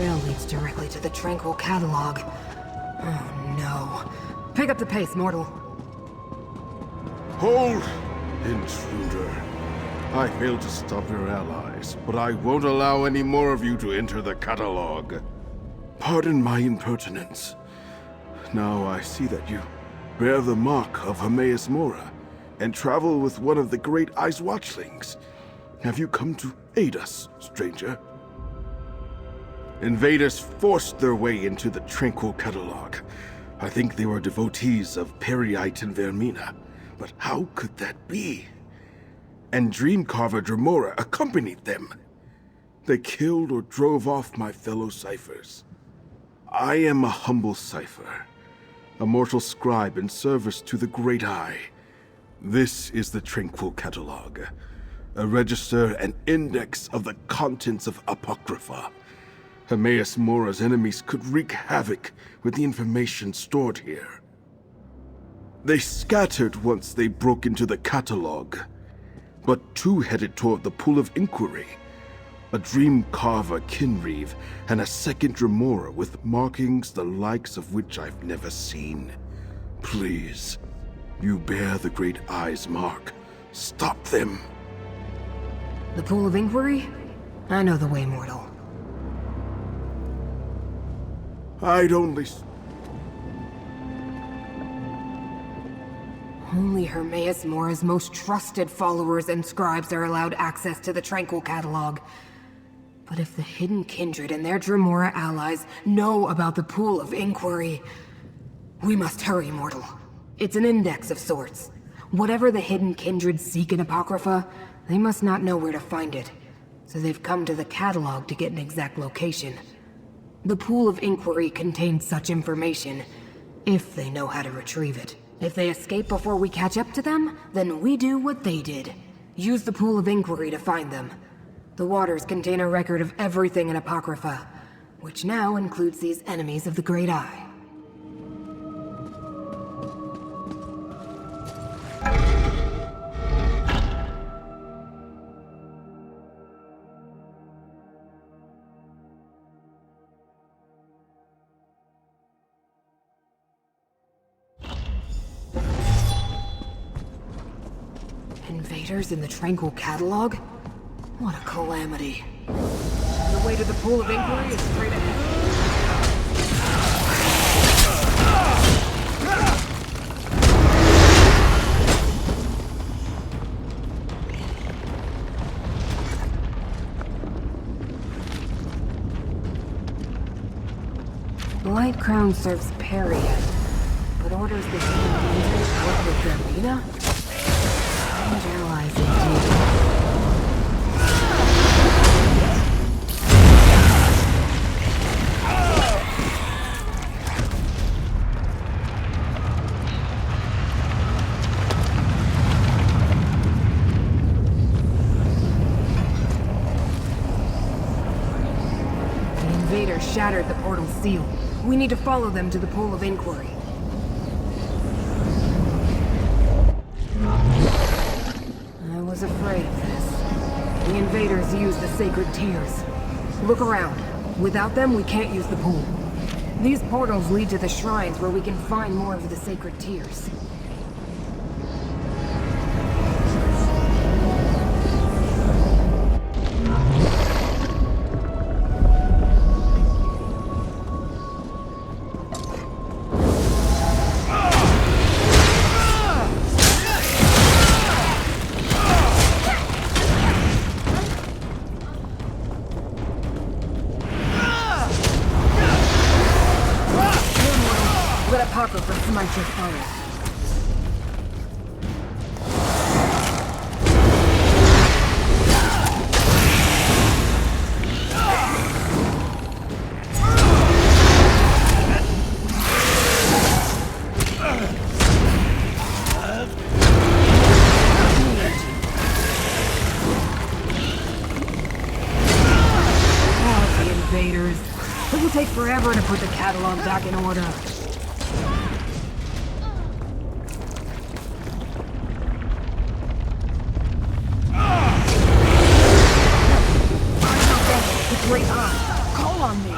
trail leads directly to the Tranquil catalog. Oh no. Pick up the pace, mortal. Hold, intruder. I failed to stop your allies, but I won't allow any more of you to enter the catalog. Pardon my impertinence. Now I see that you bear the mark of Hermaeus Mora and travel with one of the Great Eye's watchlings. Have you come to aid us, stranger? Invaders forced their way into the Tranquil catalog. I think they were devotees of Periite and Vermina. But how could that be? And Dreamcarver Dremora accompanied them. They killed or drove off my fellow ciphers. I am a humble cipher, a mortal scribe in service to the Great Eye. This is the Tranquil catalog, a register and index of the contents of Apocrypha. Hermaeus Mora's enemies could wreak havoc with the information stored here. They scattered once they broke into the catalog, but two headed toward the Pool of Inquiry. A Dreamcarver Kinreeve and a second Dremora with markings the likes of which I've never seen. Please, you bear the Great Eye's mark. Stop them. The Pool of Inquiry? I know the way, mortal. Only Hermaeus Mora's most trusted followers and scribes are allowed access to the Tranquil catalog. But if the Hidden Kindred and their Dremora allies know about the Pool of Inquiry, we must hurry, mortal. It's an index of sorts. Whatever the Hidden Kindred seek in Apocrypha, they must not know where to find it. So they've come to the catalog to get an exact location. The Pool of Inquiry contains such information, if they know how to retrieve it. If they escape before we catch up to them, then we do what they did. Use the Pool of Inquiry to find them. The waters contain a record of everything in Apocrypha, which now includes these enemies of the Great Eye. Invaders in the Tranquil catalog? What a calamity. The way to the Pool of Inquiry is straight ahead. Blight Crown serves Periite, but orders the Hidden Kindred to work with Vermina? Strange allies indeed. The invaders shattered the portal's seal. We need to follow them to the Pool of Inquiry. I was afraid of this. The invaders use the sacred tears. Look around. Without them, we can't use the pool. These portals lead to the shrines where we can find more of the sacred tears. Let Apocrypha smite your foes. Invaders. It will take forever to put the catalog back in order. The Great Eye. Call on me!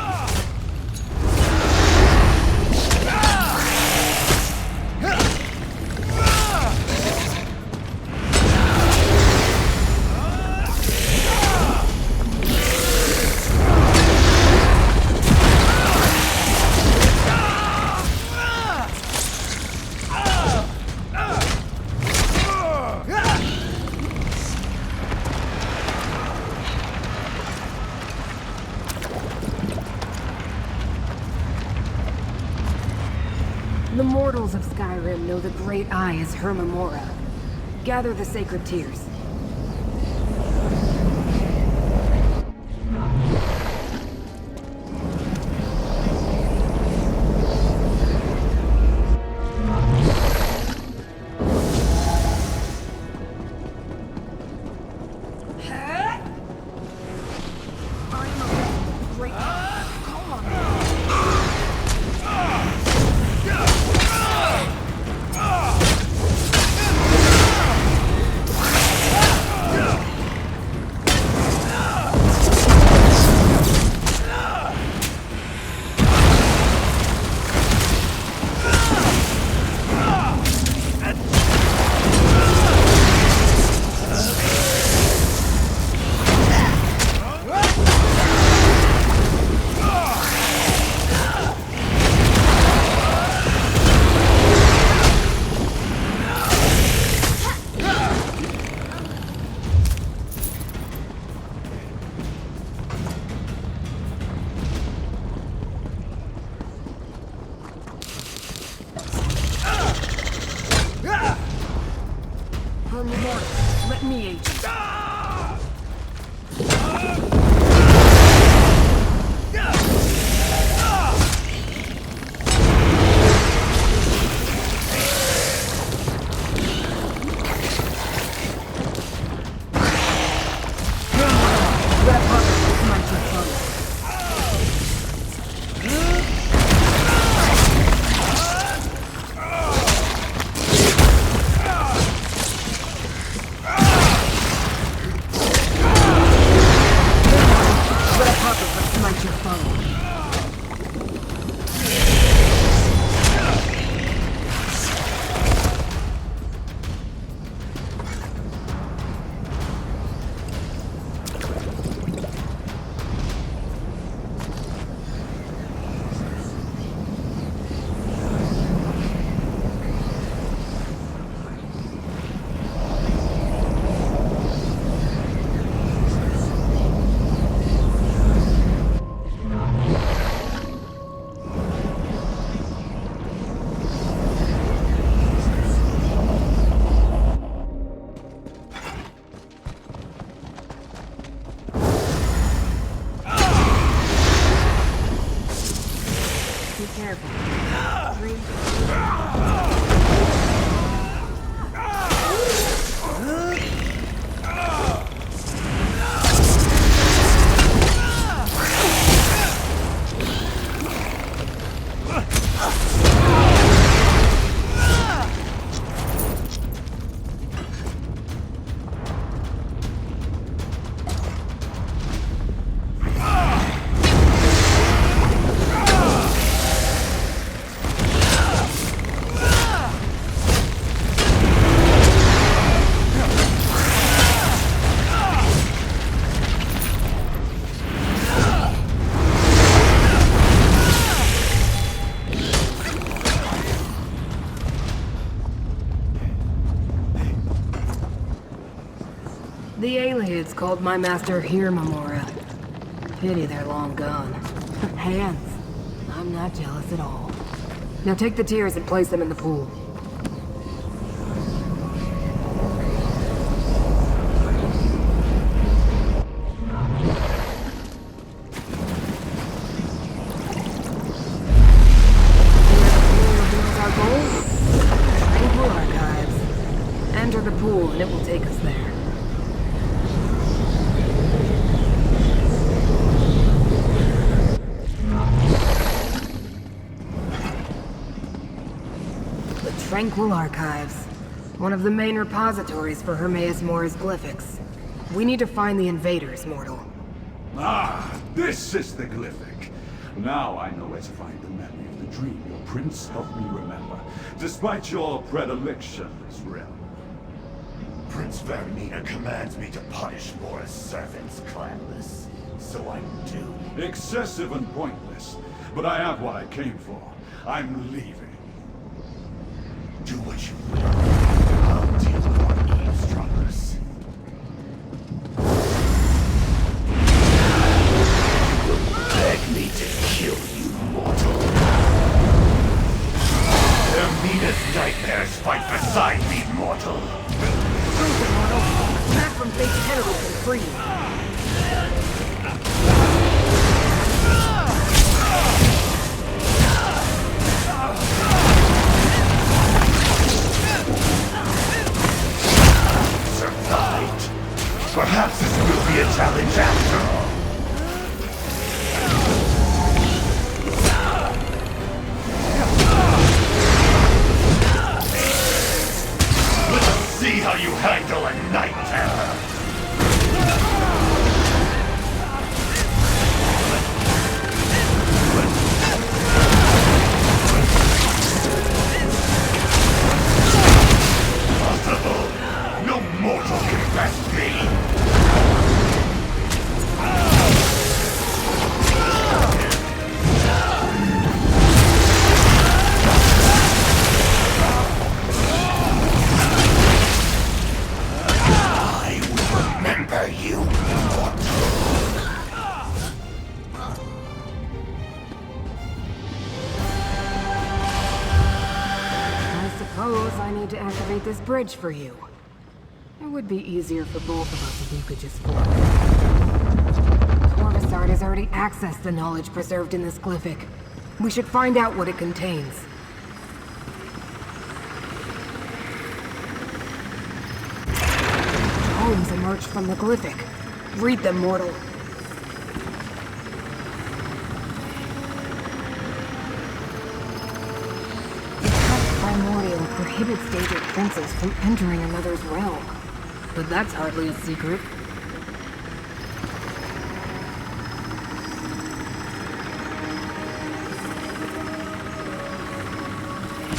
The mortals of Skyrim know the Great Eye is her Memora. Gather the sacred tears. Let me aid you. The aliens called my master here, Memora. Pity they're long gone. Hands. I'm not jealous at all. Now take the tears and place them in the pool. Our goal? Tranquil Archives. Enter the pool and it will take us there. Tranquil Archives. One of the main repositories for Hermaeus Mora's glyphics. We need to find the invaders, mortal. Ah, This is the glyphic. Now I know where to find the memory of the dream your prince helped me remember, despite your predilection as realm. Prince Vermina commands me to punish Mora's servants, clanless. So I do. Excessive and pointless, but I have what I came for. I'm leaving. Do what you will. I'll deal with our eavesdroppers. You will beg me to kill you, mortal. Vermina's nightmares fight beside me, mortal. Prove it, mortal. Necrom face Henry can free you. Survived. Perhaps this will be a challenge after all. Let us see how you handle a night terror. Possible. No mortal can best me. I will remember you, mortal. I suppose I need to activate this bridge for you. It would be easier for both of us if you could just float. Torvasard has already accessed the knowledge preserved in this glyphic. We should find out what it contains. Tomes emerged from the glyphic. Read them, mortal. The text primordial prohibits Daedric princes from entering another's realm. But that's hardly a secret.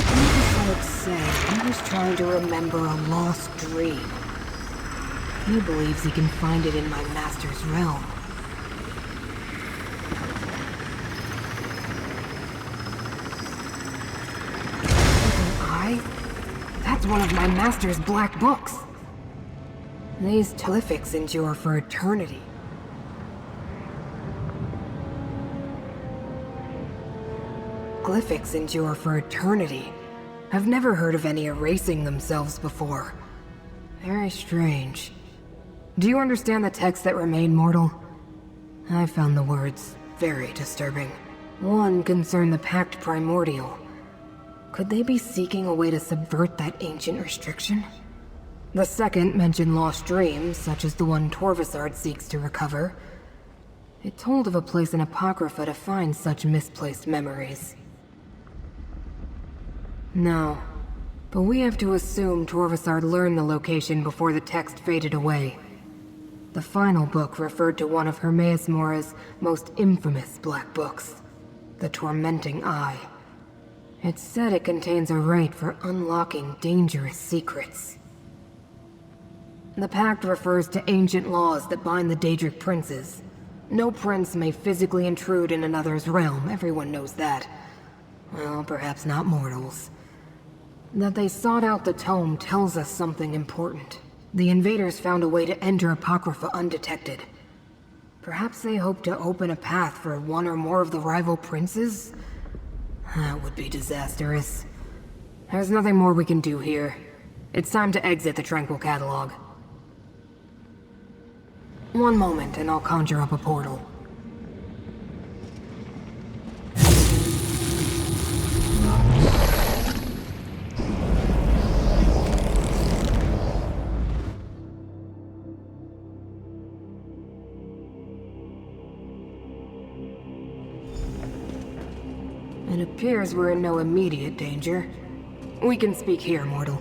Torvasard said he was trying to remember a lost dream. He believes he can find it in my master's realm. That's one of my master's black books. These glyphics endure for eternity. Glyphics endure for eternity. I've never heard of any erasing themselves before. Very strange. Do you understand the text that remain, mortal? I found the words very disturbing. One concerned the Pact Primordial. Could they be seeking a way to subvert that ancient restriction? The second mentioned lost dreams, such as the one Torvasard seeks to recover. It told of a place in Apocrypha to find such misplaced memories. No, but we have to assume Torvasard learned the location before the text faded away. The final book referred to one of Hermaeus Mora's most infamous black books, the Tormenting Eye. It said it contains a rite for unlocking dangerous secrets. The Pact refers to ancient laws that bind the Daedric princes. No prince may physically intrude in another's realm, everyone knows that. Well, perhaps not mortals. That they sought out the tome tells us something important. The invaders found a way to enter Apocrypha undetected. Perhaps they hope to open a path for one or more of the rival princes? That would be disastrous. There's nothing more we can do here. It's time to exit the Tranquil Catalog. One moment and I'll conjure up a portal. It appears we're in no immediate danger. We can speak here, mortal.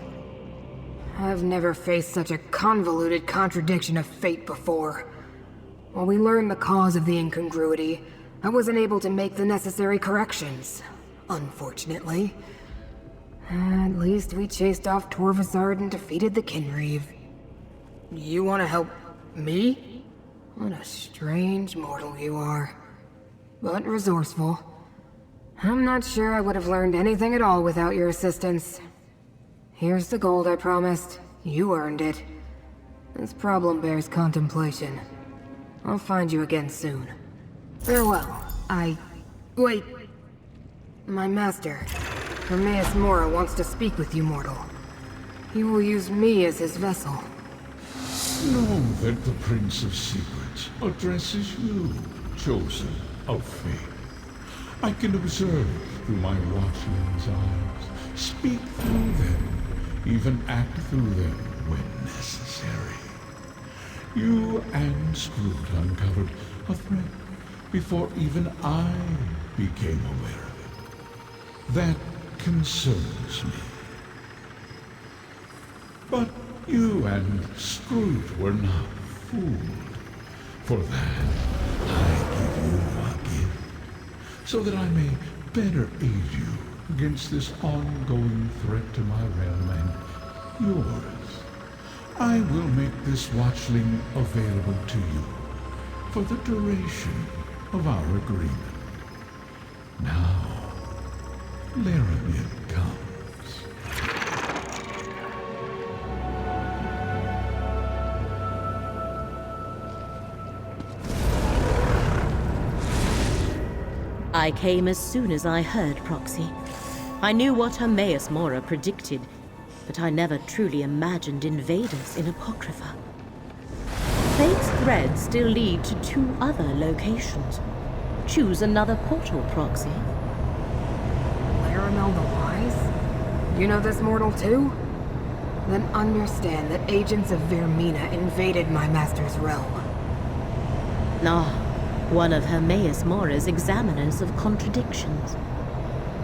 I've never faced such a convoluted contradiction of fate before. While we learned the cause of the incongruity, I wasn't able to make the necessary corrections, unfortunately. At least we chased off Torvasard and defeated the Kinreeve. You want to help me? What a strange mortal you are. But resourceful. I'm not sure I would have learned anything at all without your assistance. Here's the gold I promised. You earned it. This problem bears contemplation. I'll find you again soon. Farewell. Wait. My master, Hermaeus Mora, wants to speak with you, mortal. He will use me as his vessel. Know that the Prince of Secrets addresses you, chosen of fate. I can observe through my watchman's eyes, speak through them, even act through them when necessary. You and Scrooge uncovered a threat before even I became aware of it. That concerns me. But you and Scrooge were not fooled. For that, I give you a gift, so that I may better aid you against this ongoing threat to my realm and yours. I will make this watchling available to you for the duration of our agreement. Now, Laramid comes. I came as soon as I heard Proxy. I knew what Hermaeus Mora predicted, but I never truly imagined invaders in Apocrypha. Fate's threads still lead to 2 other locations. Choose another portal, Proxy. Laramel the Wise? You know this mortal too? Then understand that agents of Vermina invaded my master's realm. One of Hermaeus Mora's examiners of contradictions.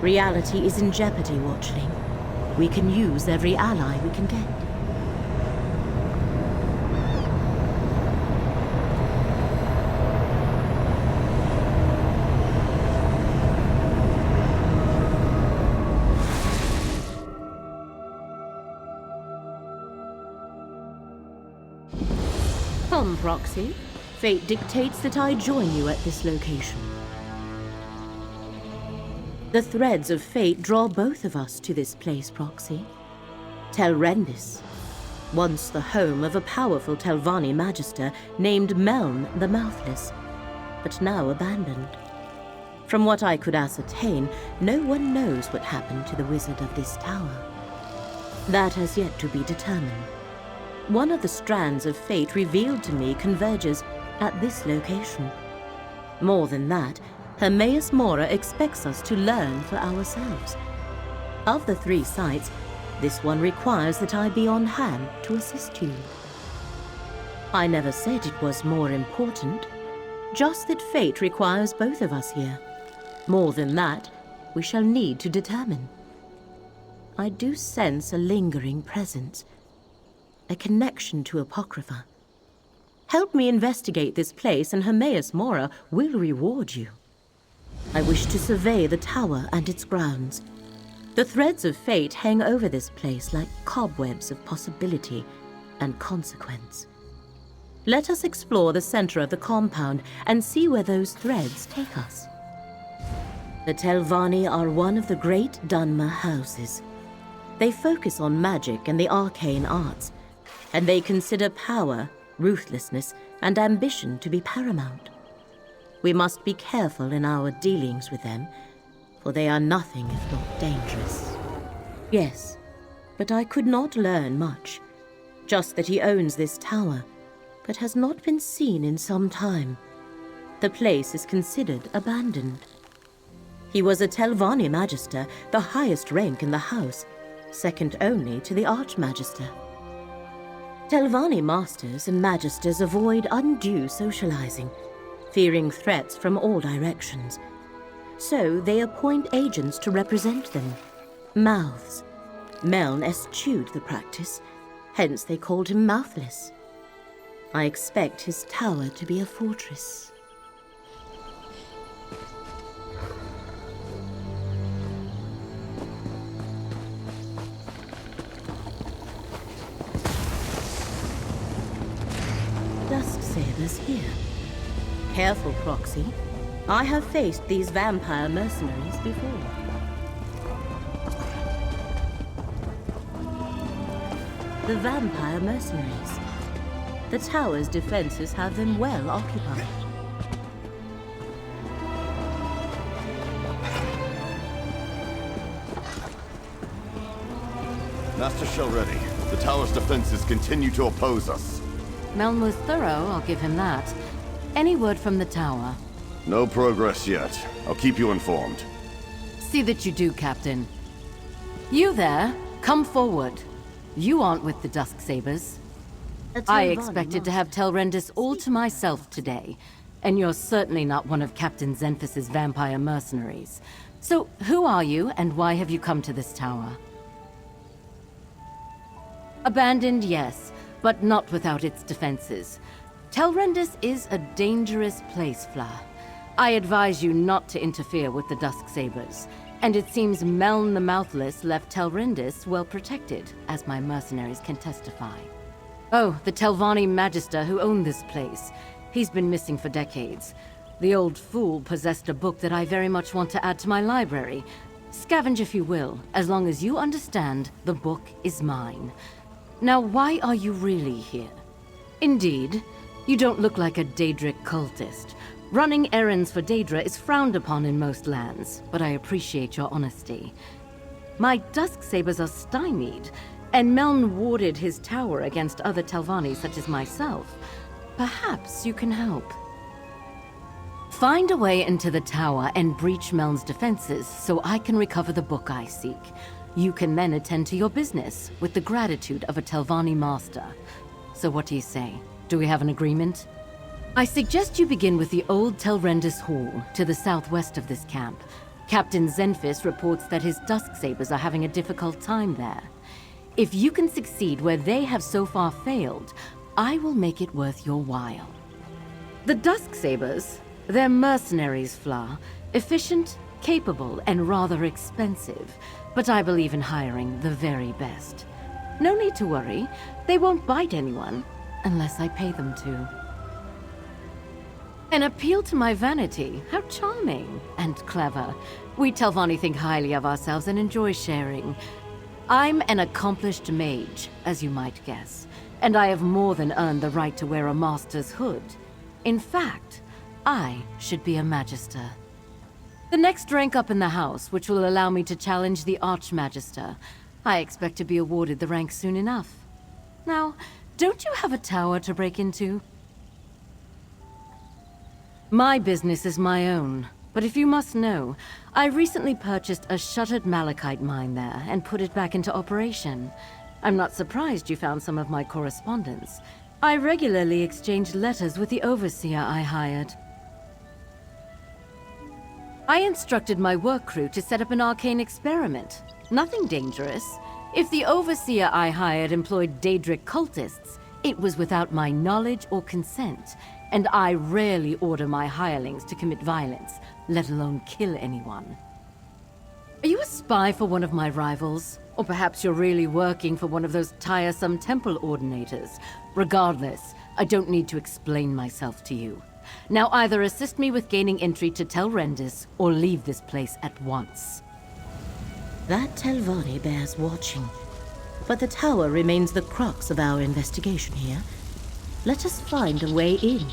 Reality is in jeopardy, Watchling. We can use every ally we can get. Come, Proxy. Fate dictates that I join you at this location. The threads of fate draw both of us to this place, Proxy. Tel Rendis, once the home of a powerful Telvanni magister named Meln the Mouthless, but now abandoned. From what I could ascertain, no one knows what happened to the wizard of this tower. That has yet to be determined. One of the strands of fate revealed to me converges at this location. More than that, Hermaeus Mora expects us to learn for ourselves. Of the 3 sites, this one requires that I be on hand to assist you. I never said it was more important, just that fate requires both of us here. More than that, we shall need to determine. I do sense a lingering presence, a connection to Apocrypha. Help me investigate this place and Hermaeus Mora will reward you. I wish to survey the tower and its grounds. The threads of fate hang over this place like cobwebs of possibility and consequence. Let us explore the center of the compound and see where those threads take us. The Telvanni are one of the great Dunmer houses. They focus on magic and the arcane arts, and they consider power, ruthlessness, and ambition to be paramount. We must be careful in our dealings with them, for they are nothing if not dangerous. Yes, but I could not learn much. Just that he owns this tower, but has not been seen in some time. The place is considered abandoned. He was a Telvanni Magister, the highest rank in the house, second only to the Archmagister. Telvanni Masters and Magisters avoid undue socializing, fearing threats from all directions. So they appoint agents to represent them, mouths. Meln eschewed the practice, hence they called him Mouthless. I expect his tower to be a fortress. Dusk Sabers here. Careful, Proxy. I have faced these vampire mercenaries before. The vampire mercenaries. The tower's defenses have them well occupied. Master Shell ready. The tower's defenses continue to oppose us. Meln was thorough, I'll give him that. Any word from the tower? No progress yet. I'll keep you informed. See that you do, Captain. You there, come forward. You aren't with the Dusk Sabers. I expected to have Telrendis all to myself today, and you're certainly not one of Captain Zenfis's vampire mercenaries. So, who are you, and why have you come to this tower? Abandoned, yes, but not without its defenses. Telrendis is a dangerous place, Fla. I advise you not to interfere with the Dusk Sabers, and it seems Meln the Mouthless left Telrendis well protected, as my mercenaries can testify. Oh, the Telvanni Magister who owned this place. He's been missing for decades. The old fool possessed a book that I very much want to add to my library. Scavenge if you will, as long as you understand the book is mine. Now, why are you really here? Indeed, you don't look like a Daedric cultist. Running errands for Daedra is frowned upon in most lands, but I appreciate your honesty. My Dusk Sabers are stymied, and Meln warded his tower against other Telvanni such as myself. Perhaps you can help. Find a way into the tower and breach Meln's defenses so I can recover the book I seek. You can then attend to your business with the gratitude of a Telvanni master. So what do you say? Do we have an agreement? I suggest you begin with the old Telrendis Hall to the southwest of this camp. Captain Zenfis reports that his Dusk Sabers are having a difficult time there. If you can succeed where they have so far failed, I will make it worth your while. The Dusk Sabers, they're mercenaries, Fla. Efficient, capable, and rather expensive. But I believe in hiring the very best. No need to worry. They won't bite anyone, unless I pay them to. An appeal to my vanity. How charming and clever. We Telvanni think highly of ourselves and enjoy sharing. I'm an accomplished mage, as you might guess, and I have more than earned the right to wear a master's hood. In fact, I should be a magister. The next rank up in the house, which will allow me to challenge the Archmagister. I expect to be awarded the rank soon enough. Now, don't you have a tower to break into? My business is my own, but if you must know, I recently purchased a shuttered malachite mine there and put it back into operation. I'm not surprised you found some of my correspondence. I regularly exchange letters with the overseer I hired. I instructed my work crew to set up an arcane experiment. Nothing dangerous. If the overseer I hired employed Daedric cultists, it was without my knowledge or consent, and I rarely order my hirelings to commit violence, let alone kill anyone. Are you a spy for one of my rivals? Or perhaps you're really working for one of those tiresome temple ordinators? Regardless, I don't need to explain myself to you. Now either assist me with gaining entry to Telrendis, or leave this place at once. That Telvanni bears watching, but the tower remains the crux of our investigation here. Let us find a way in.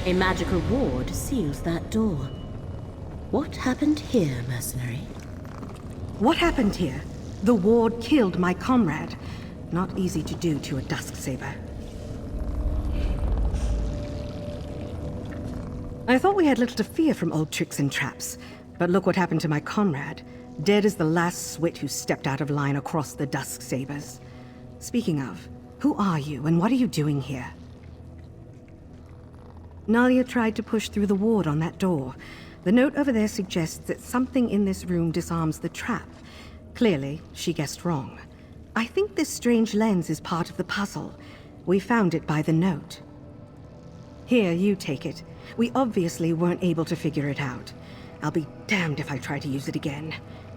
A magical ward seals that door. What happened here, mercenary? What happened here? The ward killed my comrade. Not easy to do to a Dusksaber. I thought we had little to fear from old tricks and traps, but look what happened to my comrade. Dead as the last swit who stepped out of line across the Dusksabers. Speaking of, who are you and what are you doing here? Nalia tried to push through the ward on that door. The note over there suggests that something in this room disarms the trap. Clearly, she guessed wrong. I think this strange lens is part of the puzzle. We found it by the note. Here, you take it. We obviously weren't able to figure it out. I'll be damned if I try to use it again.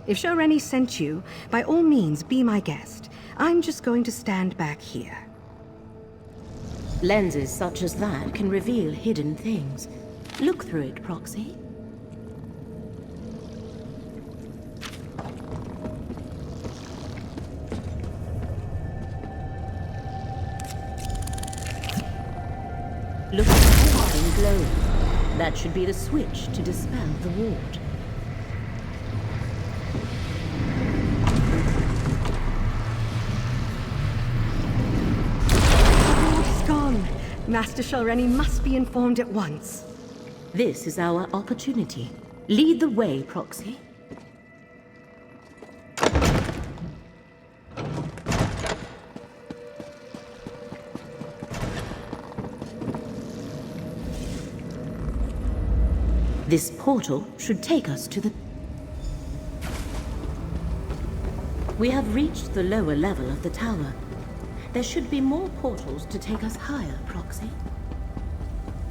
If Shareni sent you, by all means, be my guest. I'm just going to stand back here. Lenses such as that can reveal hidden things. Look through it, Proxy. Look at the flame glowing. That should be the switch to dispel the ward. The ward's gone. Master Shalreni must be informed at once. This is our opportunity. Lead the way, Proxy. This portal should take us to the... We have reached the lower level of the tower. There should be more portals to take us higher, Proxy.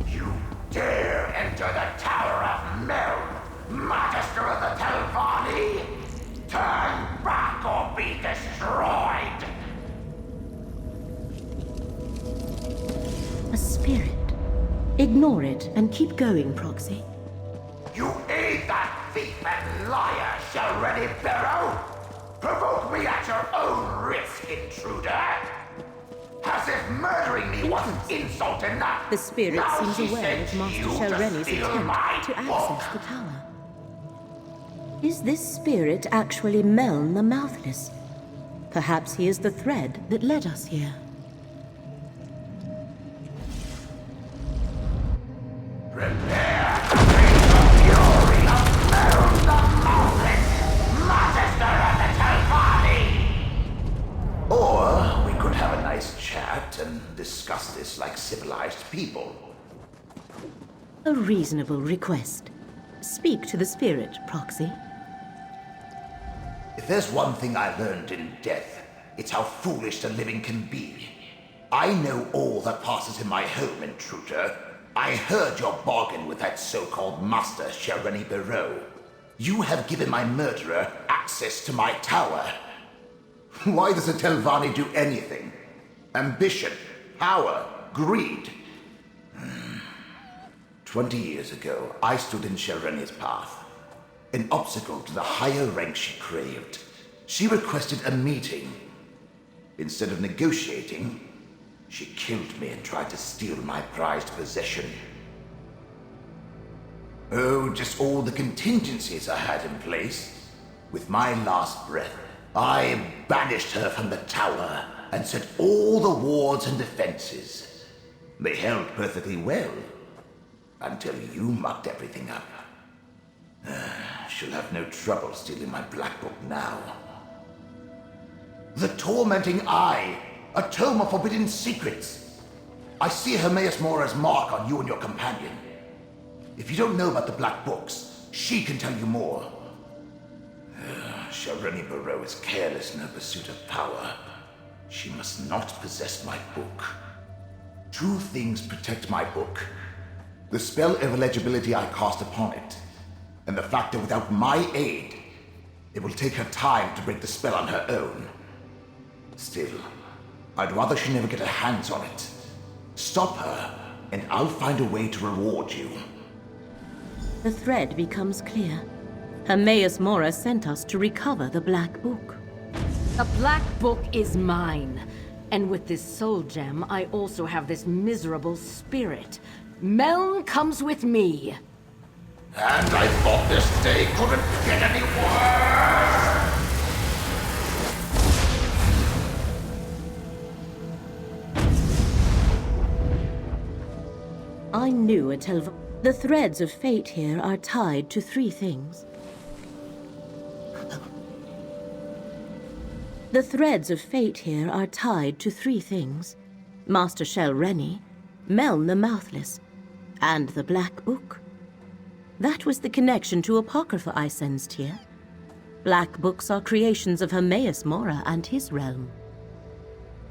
You dare enter the Tower of Meln, Magister of the Telvanni? Turn back or be destroyed! A spirit. Ignore it and keep going, Proxy. You aid that thief and liar, Shalreni Barrow? Provoke me at your own risk, intruder! As if murdering me wasn't insult enough! The spirit now seems she aware sent of Master you to Shalreni's steal attempt my to book. access the tower. Is this spirit actually Meln the Mouthless? Perhaps he is the thread that led us here. Prepare to face the fury of Meln the Mouthless, Magister of the Telvanni! Or we could have a nice chat and discuss this like civilized people. A reasonable request. Speak to the spirit, Proxy. If there's one thing I learned in death, it's how foolish the living can be. I know all that passes in my home, intruder. I heard your bargain with that so-called Master Shalreni Barrow. You have given my murderer access to my tower. Why does a Telvanni do anything? Ambition, power, greed. 20 years ago, I stood in Shalreni's path. An obstacle to the higher rank she craved. She requested a meeting. Instead of negotiating, she killed me and tried to steal my prized possession. Oh, just all the contingencies I had in place. With my last breath, I banished her from the tower and set all the wards and defenses. They held perfectly well, until you mucked everything up. She'll have no trouble stealing my black book now. The Tormenting Eye, a tome of forbidden secrets. I see Hermaeus Mora's mark on you and your companion. If you don't know about the black books, she can tell you more. Shalreni Barrow is careless in her pursuit of power. She must not possess my book. Two things protect my book. The spell of illegibility I cast upon it, and the fact that without my aid, it will take her time to break the spell on her own. Still, I'd rather she never get her hands on it. Stop her, and I'll find a way to reward you. The thread becomes clear. Hermaeus Mora sent us to recover the Black Book. The Black Book is mine. And with this soul gem, I also have this miserable spirit. Meln comes with me. And I thought this day couldn't get any worse! I knew the threads of fate here are tied to three things. The threads of fate here are tied to three things. Master Shel Rennie, Meln the Mouthless, and the Black Book. That was the connection to Apocrypha I sensed here. Black books are creations of Hermaeus Mora and his realm.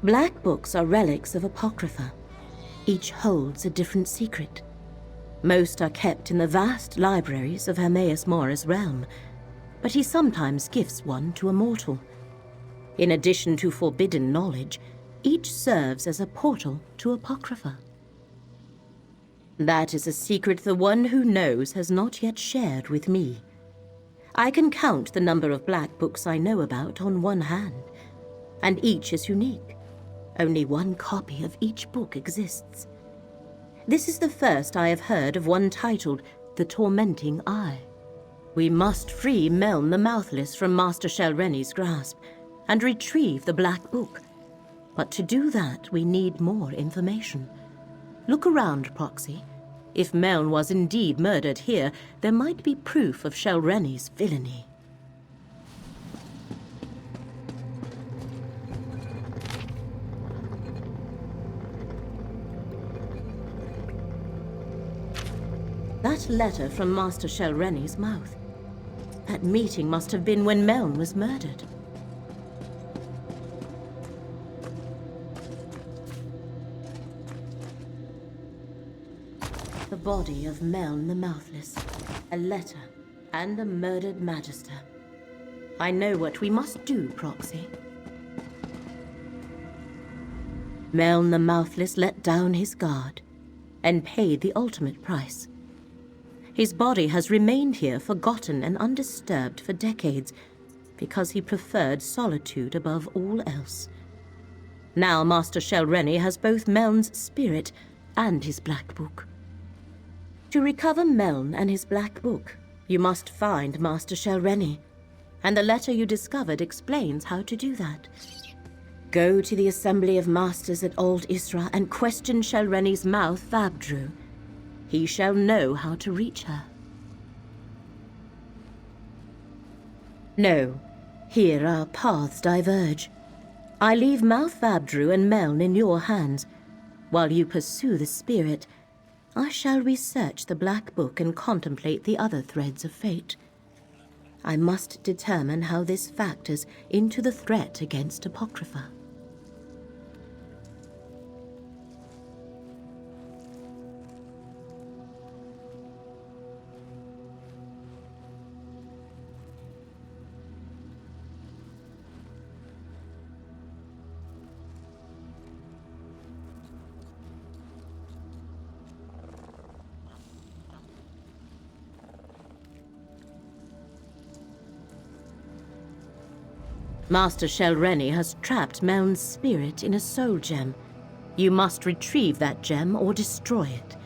Black books are relics of Apocrypha. Each holds a different secret. Most are kept in the vast libraries of Hermaeus Mora's realm, but he sometimes gifts one to a mortal. In addition to forbidden knowledge, each serves as a portal to Apocrypha. That is a secret the one who knows has not yet shared with me. I can count the number of black books I know about on one hand, and each is unique. Only one copy of each book exists. This is the first I have heard of one titled The Tormenting Eye. We must free Meln the Mouthless from Master Shel Rennie's grasp and retrieve the Black Book. But to do that, we need more information. Look around, Proxy. If Meln was indeed murdered here, there might be proof of Shel Rennie's villainy. That letter from Master Shel Rennie's mouth. That meeting must have been when Meln was murdered. The body of Meln the Mouthless, a letter, and a murdered Magister. I know what we must do, Proxy. Meln the Mouthless let down his guard and paid the ultimate price. His body has remained here forgotten and undisturbed for decades because he preferred solitude above all else. Now Master Shel Rennie has both Meln's spirit and his Black Book. To recover Meln and his Black Book, you must find Master Shel Rennie, and the letter you discovered explains how to do that. Go to the Assembly of Masters at Old Isra and question Shel Rennie's mouth, Vabdru. He shall know how to reach her. No, here our paths diverge. I leave Mouth Vabdru and Meln in your hands. While you pursue the spirit, I shall research the Black Book and contemplate the other threads of fate. I must determine how this factors into the threat against Apocrypha. Master Shel Rennie has trapped Meln's spirit in a soul gem. You must retrieve that gem or destroy it.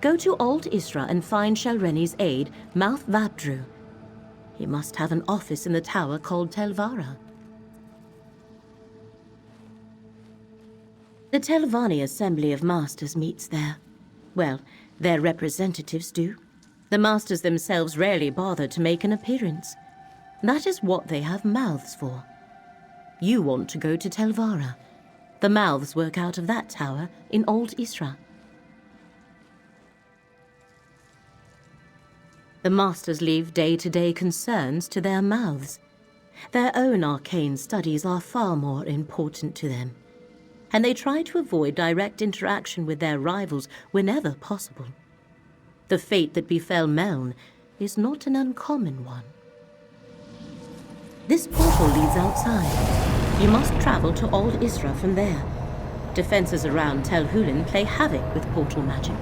Go to Old Isra and find Shel Rennie's aide, Mouth Vabdru. He must have an office in the tower called Telvara. The Telvanni Assembly of Masters meets there. Well, their representatives do. The Masters themselves rarely bother to make an appearance. That is what they have mouths for. You want to go to Telvara. The mouths work out of that tower in Old Isra. The Masters leave day-to-day concerns to their mouths. Their own arcane studies are far more important to them, and they try to avoid direct interaction with their rivals whenever possible. The fate that befell Meln is not an uncommon one. This portal leads outside. You must travel to Old Isra from there. Defenses around Tel Hulin play havoc with portal magic.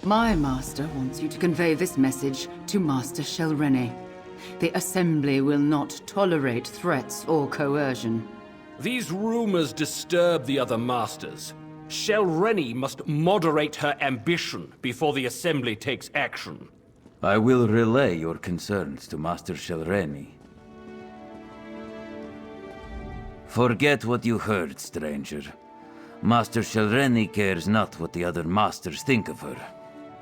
My master wants you to convey this message to Master Shelrene. The Assembly will not tolerate threats or coercion. These rumors disturb the other masters. Shelrene must moderate her ambition before the Assembly takes action. I will relay your concerns to Master Shelrene. Forget what you heard, stranger. Master Shelrene cares not what the other masters think of her,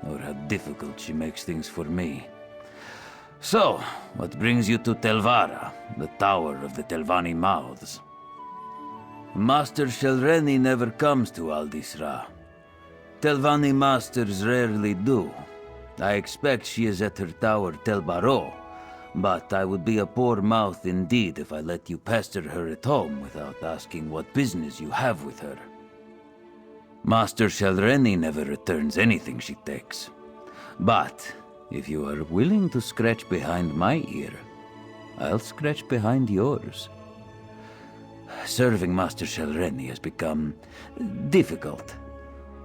or how difficult she makes things for me. So, what brings you to Telvara, the Tower of the Telvanni Mouths? Master Shelrene never comes to Aldisra. Telvanni masters rarely do. I expect she is at her tower Tel Baro, but I would be a poor mouth indeed if I let you pester her at home without asking what business you have with her. Master Shelrene never returns anything she takes. But if you are willing to scratch behind my ear, I'll scratch behind yours. Serving Master Shelrene has become difficult.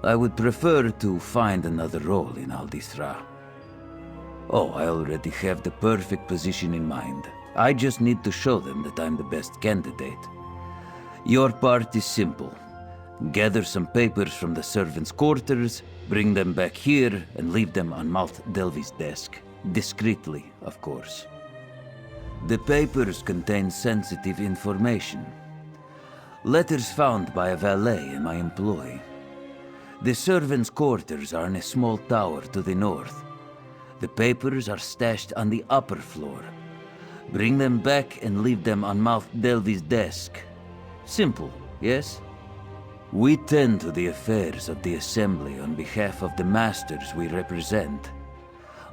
I would prefer to find another role in Aldisra. Oh, I already have the perfect position in mind. I just need to show them that I'm the best candidate. Your part is simple. Gather some papers from the servants' quarters, bring them back here, and leave them on Mouth Delvi's desk. Discreetly, of course. The papers contain sensitive information. Letters found by a valet in my employ. The servants' quarters are in a small tower to the north. The papers are stashed on the upper floor. Bring them back and leave them on Mouth Delvi's desk. Simple, yes? We tend to the affairs of the Assembly on behalf of the masters we represent.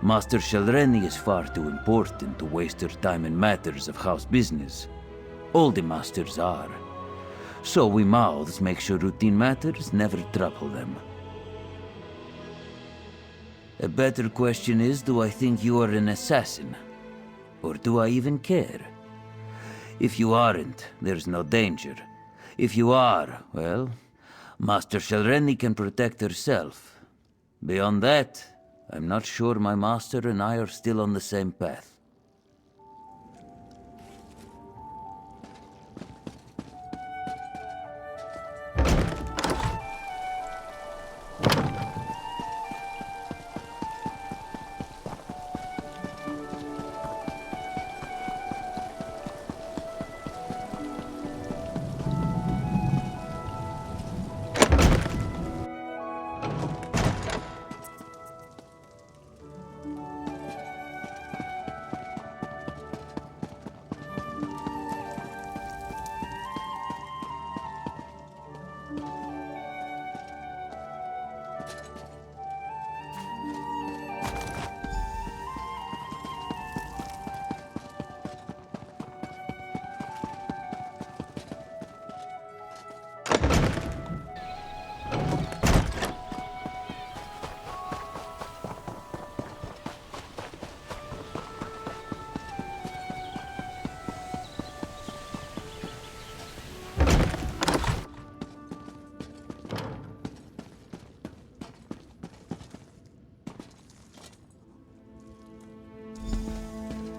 Master Shelrene is far too important to waste her time in matters of house business. All the masters are. So we mouths make sure routine matters never trouble them. A better question is, do I think you are an assassin? Or do I even care? If you aren't, there's no danger. If you are, well, Master Shelrene can protect herself. Beyond that, I'm not sure my master and I are still on the same path.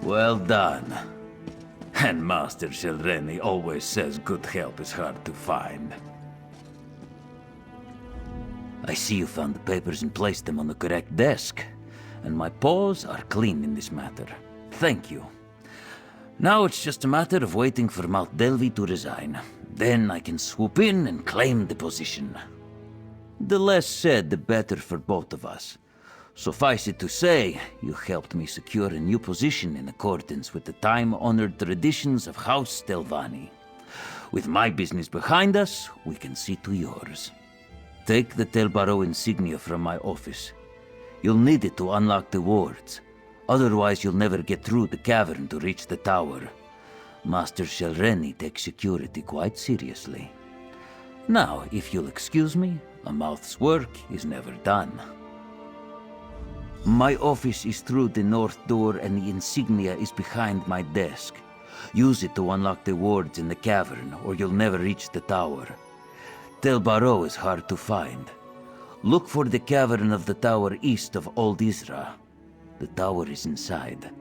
Well done. And Master Shelrene always says good help is hard to find. I see you found the papers and placed them on the correct desk. And my paws are clean in this matter. Thank you. Now it's just a matter of waiting for Mount Delvi to resign. Then I can swoop in and claim the position. The less said, the better for both of us. Suffice it to say, you helped me secure a new position in accordance with the time-honored traditions of House Telvanni. With my business behind us, we can see to yours. Take the Tel Baro insignia from my office. You'll need it to unlock the wards. Otherwise, you'll never get through the cavern to reach the tower. Master Shelrene takes security quite seriously. Now, if you'll excuse me, a mouth's work is never done. My office is through the north door and the insignia is behind my desk. Use it to unlock the wards in the cavern or you'll never reach the tower. Tel Baro is hard to find. Look for the cavern of the tower east of Old Isra. The tower is inside.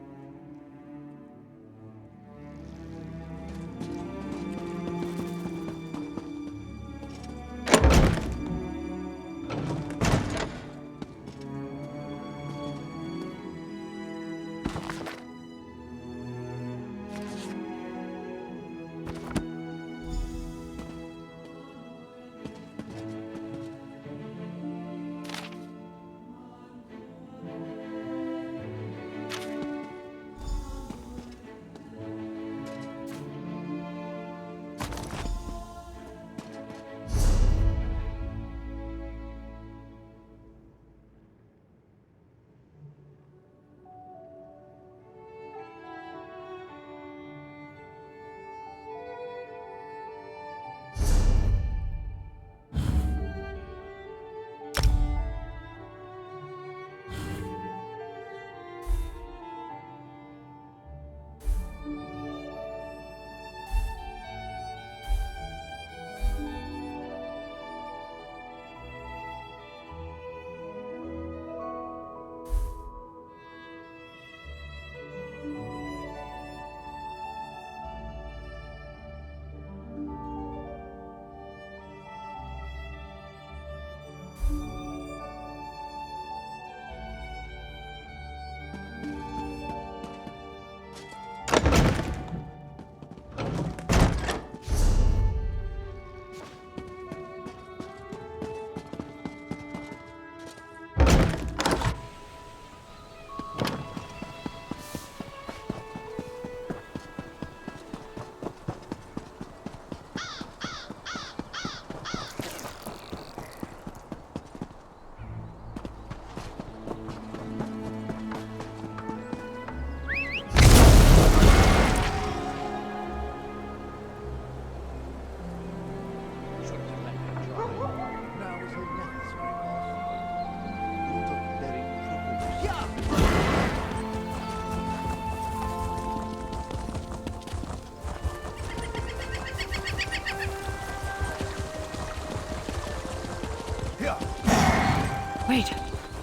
Wait,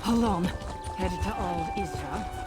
hold on. Headed to Old Isra.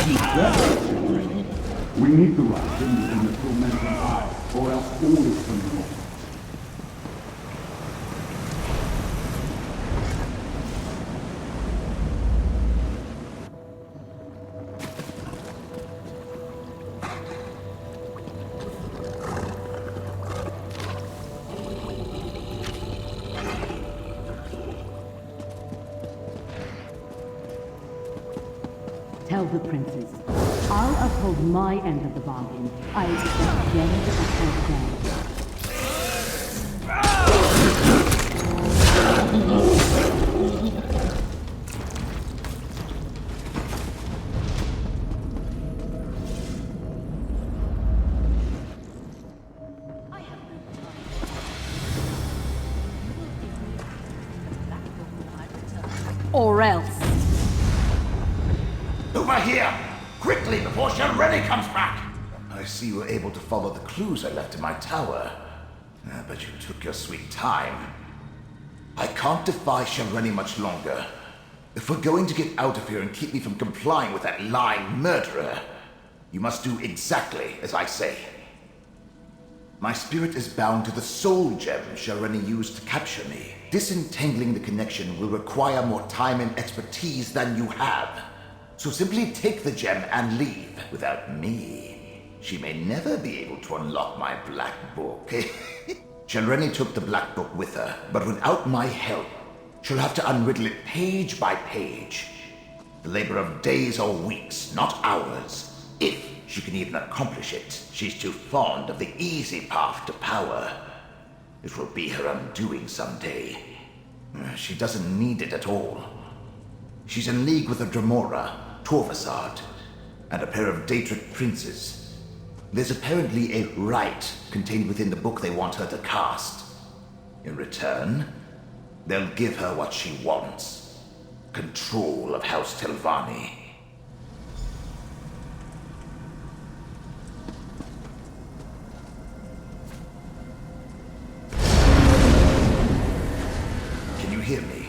We need the right thing within the tormenting eye, or else all is for naught. Tell the princes. I'll uphold my end of the bargain. I expect them to uphold theirs. Or else. Over here! Quickly, before Shelreni comes back! I see you were able to follow the clues I left in my tower. But you took your sweet time. I can't defy Shelreni much longer. If we're going to get out of here and keep me from complying with that lying murderer, you must do exactly as I say. My spirit is bound to the soul gem Shelreni used to capture me. Disentangling the connection will require more time and expertise than you have. So simply take the gem and leave. Without me, she may never be able to unlock my black book. Shelreni took the black book with her, but without my help, she'll have to unriddle it page by page. The labor of days or weeks, not hours. If she can even accomplish it, she's too fond of the easy path to power. It will be her undoing someday. She doesn't need it at all. She's in league with a Dremora, Torvasard, and a pair of Daedric princes. There's apparently a rite contained within the book they want her to cast. In return, they'll give her what she wants. Control of House Telvanni. Can you hear me?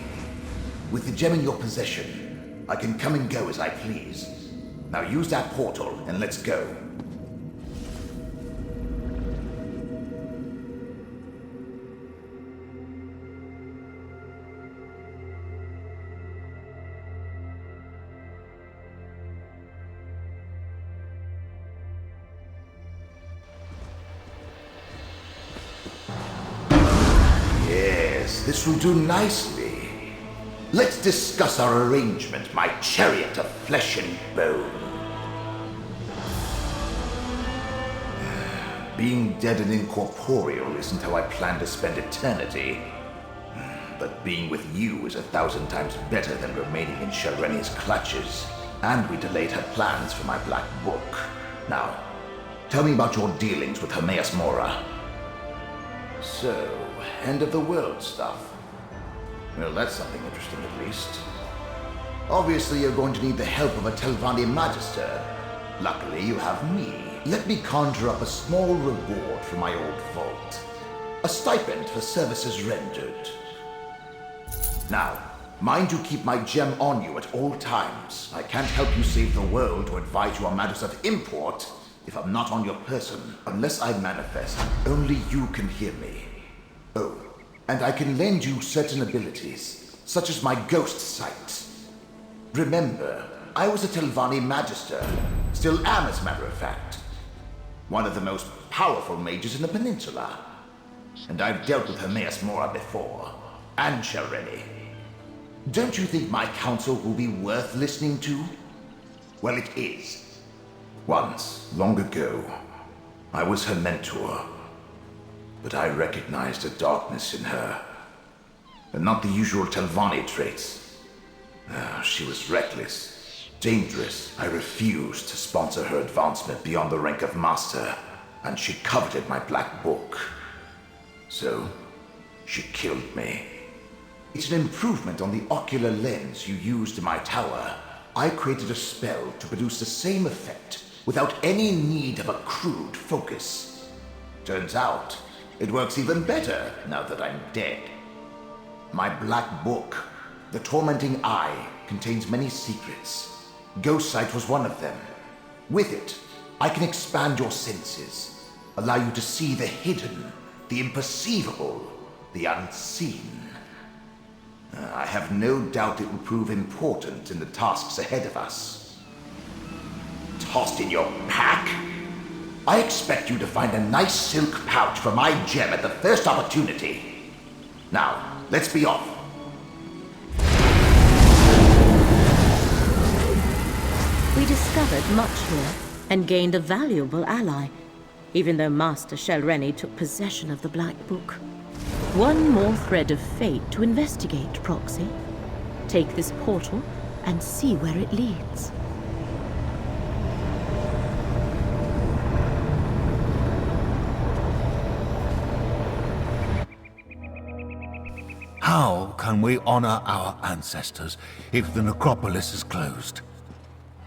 With the gem in your possession, I can come and go as I please. Now use that portal and let's go. Yes, this will do nicely. Let's discuss our arrangement, my chariot of flesh and bone. Being dead and incorporeal isn't how I plan to spend eternity. But being with you is 1,000 times better than remaining in Shelreni's clutches. And we delayed her plans for my black book. Now, tell me about your dealings with Hermaeus Mora. So, end of the world stuff. Well, that's something interesting at least. Obviously, you're going to need the help of a Telvanni Magister. Luckily, you have me. Let me conjure up a small reward for my old vault. A stipend for services rendered. Now, mind you keep my gem on you at all times. I can't help you save the world or advise you on matters of import if I'm not on your person. Unless I manifest, only you can hear me. Oh, and I can lend you certain abilities, such as my ghost sight. Remember, I was a Telvanni Magister. Still am, as a matter of fact. One of the most powerful mages in the peninsula. And I've dealt with Hermaeus Mora before, and Shelreni. Don't you think my counsel will be worth listening to? Well, it is. Once, long ago, I was her mentor. But I recognized a darkness in her. And not the usual Telvanni traits. She was reckless, dangerous. I refused to sponsor her advancement beyond the rank of master. And she coveted my black book. So, she killed me. It's an improvement on the ocular lens you used in my tower. I created a spell to produce the same effect without any need of a crude focus. Turns out, it works even better now that I'm dead. My black book, the Tormenting Eye, contains many secrets. Ghost sight was one of them. With it, I can expand your senses, allow you to see the hidden, the imperceivable, the unseen. I have no doubt it will prove important in the tasks ahead of us. Tossed in your pack? I expect you to find a nice silk pouch for my gem at the first opportunity. Now, let's be off. We discovered much here, and gained a valuable ally, even though Master Shelreni took possession of the Black Book. One more thread of fate to investigate, Proxy. Take this portal and see where it leads. How can we honor our ancestors if the necropolis is closed?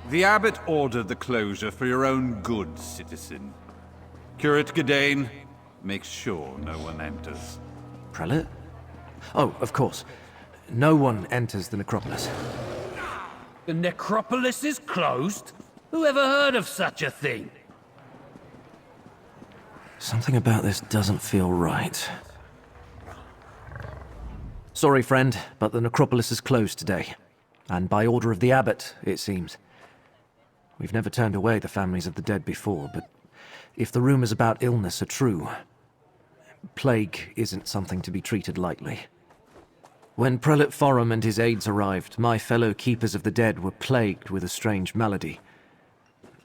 The abbot ordered the closure for your own good, citizen. Curate Gadain makes sure no one enters. Prelate? Oh, of course. No one enters the necropolis. The necropolis is closed? Who ever heard of such a thing? Something about this doesn't feel right. Sorry, friend, but the necropolis is closed today. And by order of the abbot, it seems. We've never turned away the families of the dead before, but if the rumors about illness are true, plague isn't something to be treated lightly. When Prelate Forum and his aides arrived, my fellow keepers of the dead were plagued with a strange malady.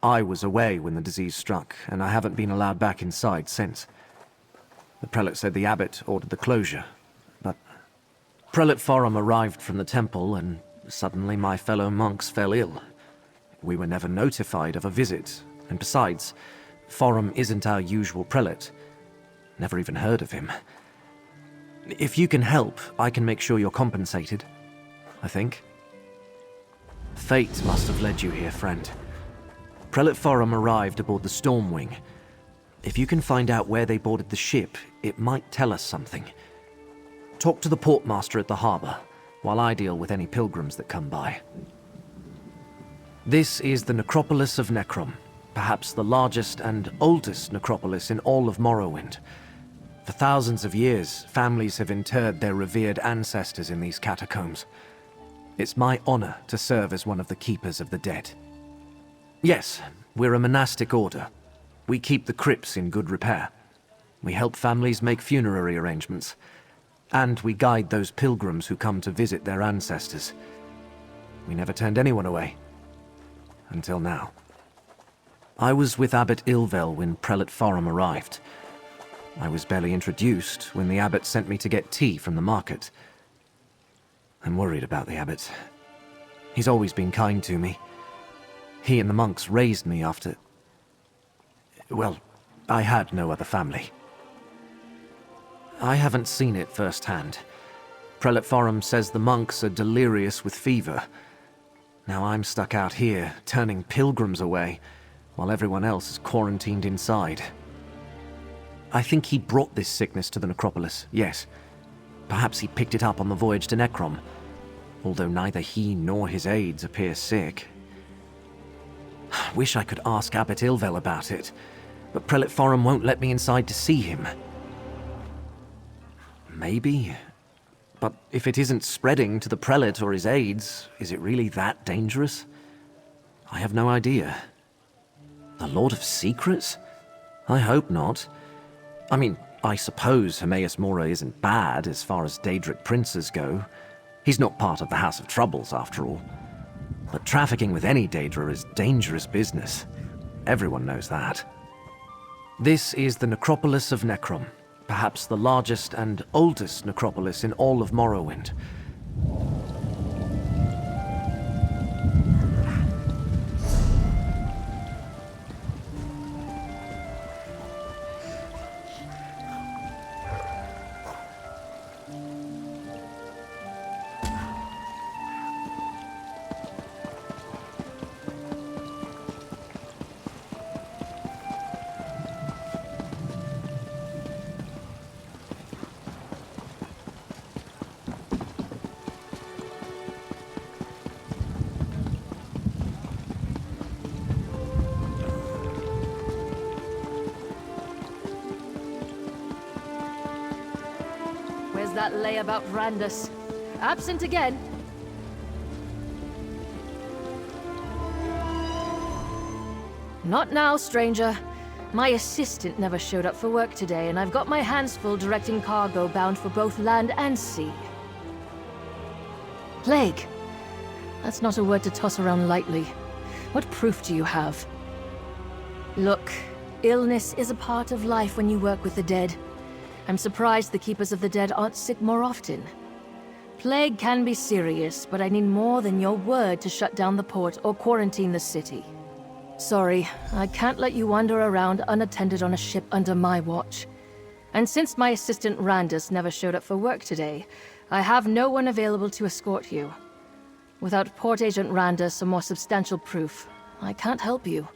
I was away when the disease struck, and I haven't been allowed back inside since. The prelate said the abbot ordered the closure, but Prelate Forum arrived from the temple, and suddenly my fellow monks fell ill. We were never notified of a visit, and besides, Forum isn't our usual prelate. Never even heard of him. If you can help, I can make sure you're compensated, I think. Fate must have led you here, friend. Prelate Forum arrived aboard the Stormwing. If you can find out where they boarded the ship, it might tell us something. Talk to the portmaster at the harbor, while I deal with any pilgrims that come by. This is the necropolis of Necrom, perhaps the largest and oldest necropolis in all of Morrowind. For thousands of years, families have interred their revered ancestors in these catacombs. It's my honor to serve as one of the keepers of the dead. Yes, we're a monastic order. We keep the crypts in good repair. We help families make funerary arrangements. And we guide those pilgrims who come to visit their ancestors. We never turned anyone away. Until now. I was with Abbot Ilvel when Prelate Forum arrived. I was barely introduced when the abbot sent me to get tea from the market. I'm worried about the abbot. He's always been kind to me. He and the monks raised me after... well, I had no other family. I haven't seen it firsthand. Prelate Forum says the monks are delirious with fever. Now I'm stuck out here, turning pilgrims away, while everyone else is quarantined inside. I think he brought this sickness to the necropolis, yes. Perhaps he picked it up on the voyage to Necrom, although neither he nor his aides appear sick. I wish I could ask Abbot Ilvel about it, but Prelate Forum won't let me inside to see him. Maybe. But if it isn't spreading to the prelate or his aides, is it really that dangerous? I have no idea. The Lord of Secrets? I hope not. I mean, I suppose Hermaeus Mora isn't bad as far as Daedric princes go. He's not part of the House of Troubles, after all. But trafficking with any Daedra is dangerous business. Everyone knows that. This is the necropolis of Necrom. Perhaps the largest and oldest necropolis in all of Morrowind. that lay about Randus. Absent again. Not now, stranger. My assistant never showed up for work today, and I've got my hands full directing cargo bound for both land and sea. Plague. That's not a word to toss around lightly. What proof do you have? Look, illness is a part of life when you work with the dead. I'm surprised the Keepers of the Dead aren't sick more often. Plague can be serious, but I need more than your word to shut down the port or quarantine the city. Sorry, I can't let you wander around unattended on a ship under my watch. And since my assistant Randus never showed up for work today, I have no one available to escort you. Without Port Agent Randus or more substantial proof, I can't help you.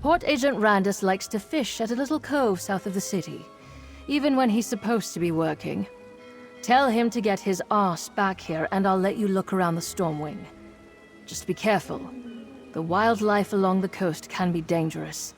Port Agent Randus likes to fish at a little cove south of the city, even when he's supposed to be working. Tell him to get his arse back here and I'll let you look around the Stormwing. Just be careful. The wildlife along the coast can be dangerous.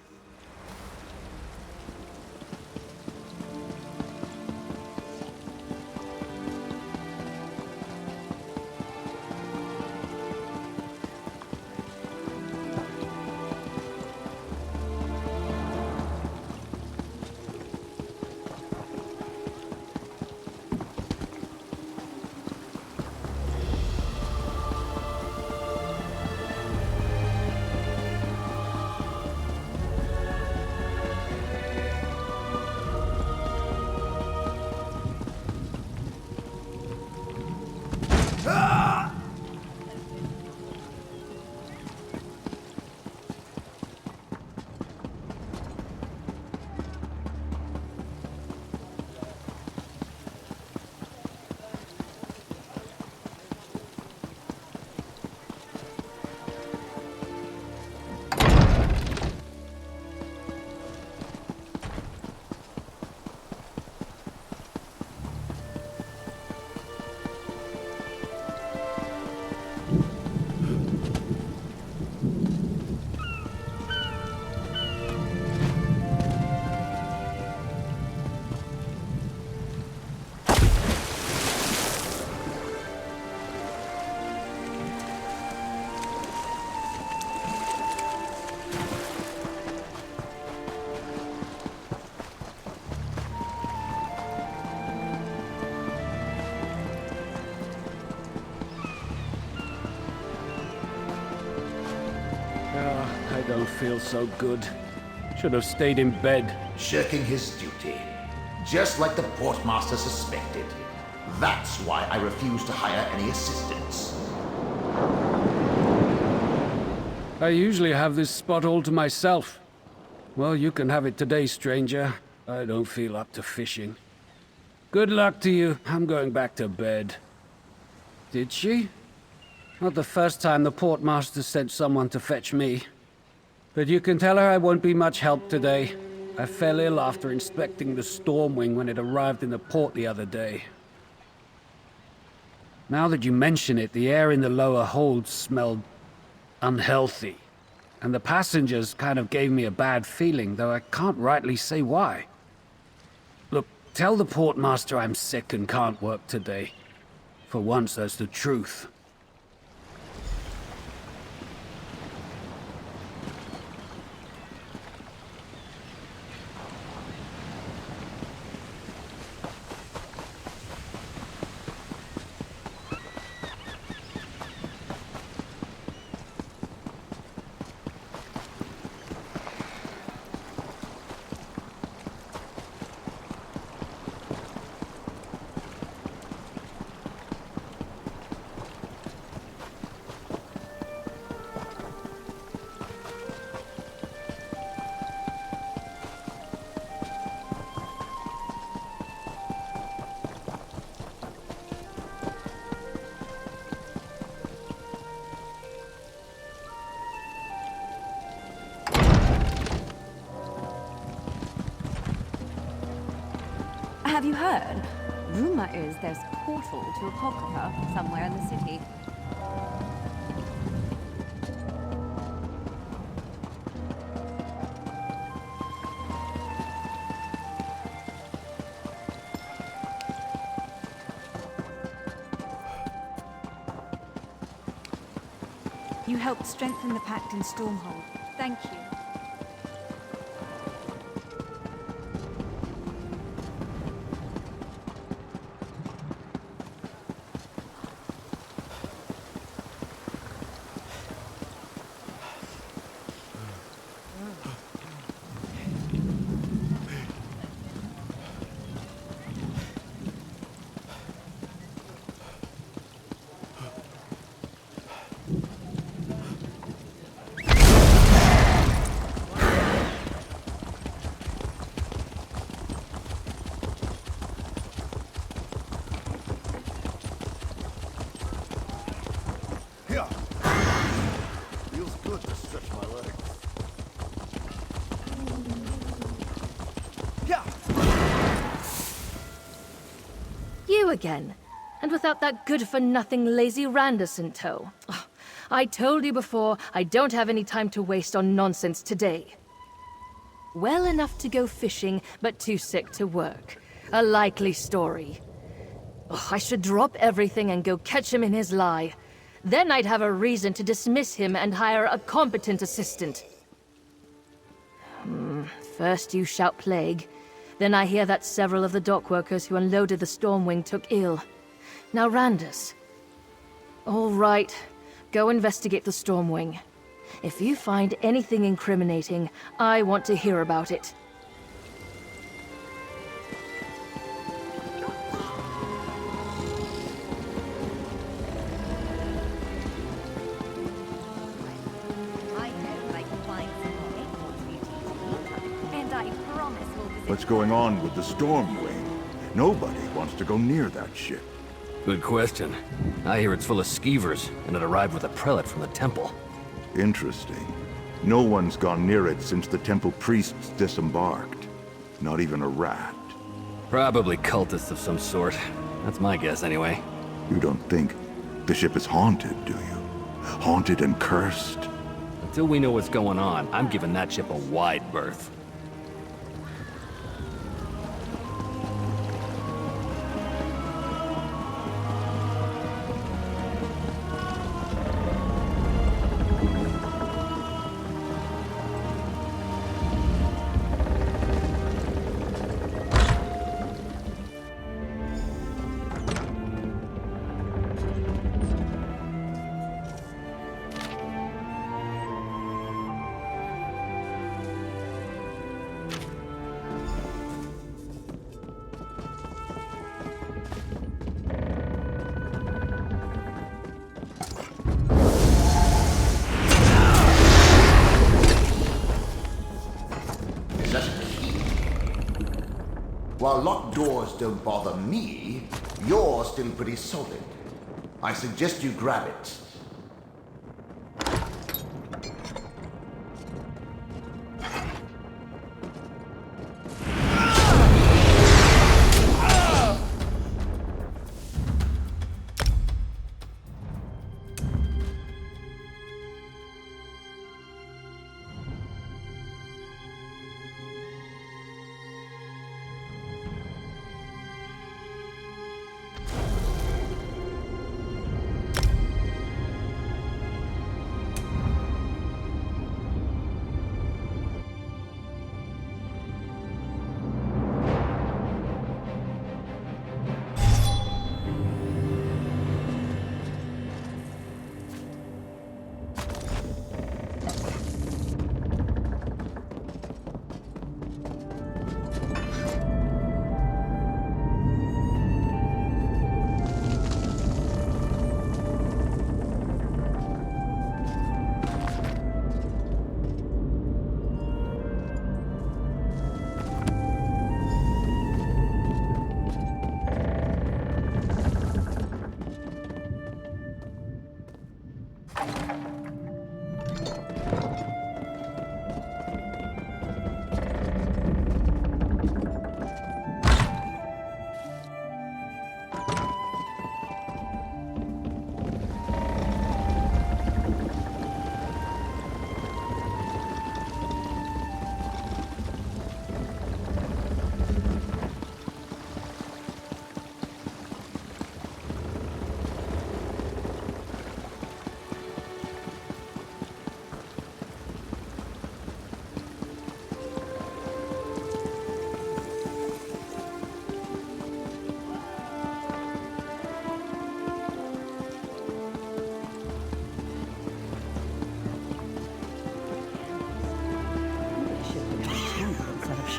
I don't feel so good. Should have stayed in bed. Shirking his duty. Just like the Portmaster suspected. That's why I refuse to hire any assistants. I usually have this spot all to myself. Well, you can have it today, stranger. I don't feel up to fishing. Good luck to you. I'm going back to bed. Did she? Not the first time the Portmaster sent someone to fetch me. But you can tell her I won't be much help today. I fell ill after inspecting the Stormwing when it arrived in the port the other day. Now that you mention it, the air in the lower hold smelled unhealthy. And the passengers kind of gave me a bad feeling, though I can't rightly say why. Look, tell the Portmaster I'm sick and can't work today. For once, that's the truth. Have you heard? Rumor is there's a portal to Apocrypha somewhere in the city. helped strengthen the pact in Stormhold. Thank you. Feels good to stretch my legs. You again. And without that good-for-nothing lazy Randus in tow. Oh, I told you before, I don't have any time to waste on nonsense today. Well enough to go fishing, but too sick to work. A likely story. Oh, I should drop everything and go catch him in his lie. Then I'd have a reason to dismiss him and hire a competent assistant. First you shout plague. Then I hear that several of the dock workers who unloaded the Stormwing took ill. Now Randus. All right, go investigate the Stormwing. If you find anything incriminating, I want to hear about it. What's going on with the Stormwing? Nobody wants to go near that ship. Good question. I hear it's full of skeevers, and it arrived with a prelate from the temple. Interesting. No one's gone near it since the temple priests disembarked. Not even a rat. Probably cultists of some sort. That's my guess, anyway. You don't think the ship is haunted, do you? Haunted and cursed? Until we know what's going on, I'm giving that ship a wide berth. While locked doors don't bother me, you're still pretty solid. I suggest you grab it.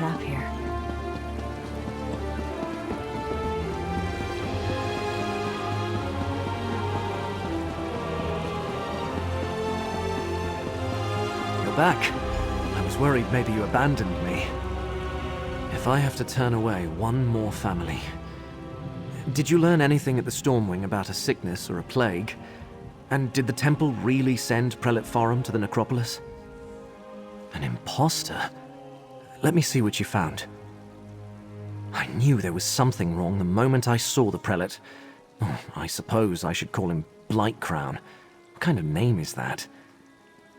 trap here. You're back. I was worried maybe you abandoned me. If I have to turn away one more family... Did you learn anything at the Stormwing about a sickness or a plague? And did the temple really send Prelate Forum to the necropolis? An imposter? Let me see what you found. I knew there was something wrong the moment I saw the prelate. Oh, I suppose I should call him Blightcrown. What kind of name is that?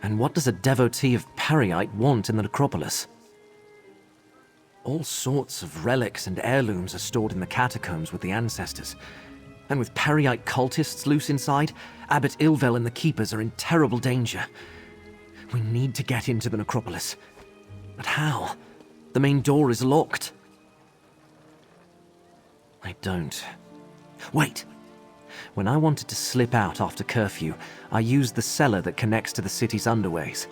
And what does a devotee of Periite want in the necropolis? All sorts of relics and heirlooms are stored in the catacombs with the ancestors. And with Periite cultists loose inside, Abbot Ilvel and the Keepers are in terrible danger. We need to get into the necropolis. But how? The main door is locked. I don't. Wait! When I wanted to slip out after curfew, I used the cellar that connects to the city's underways.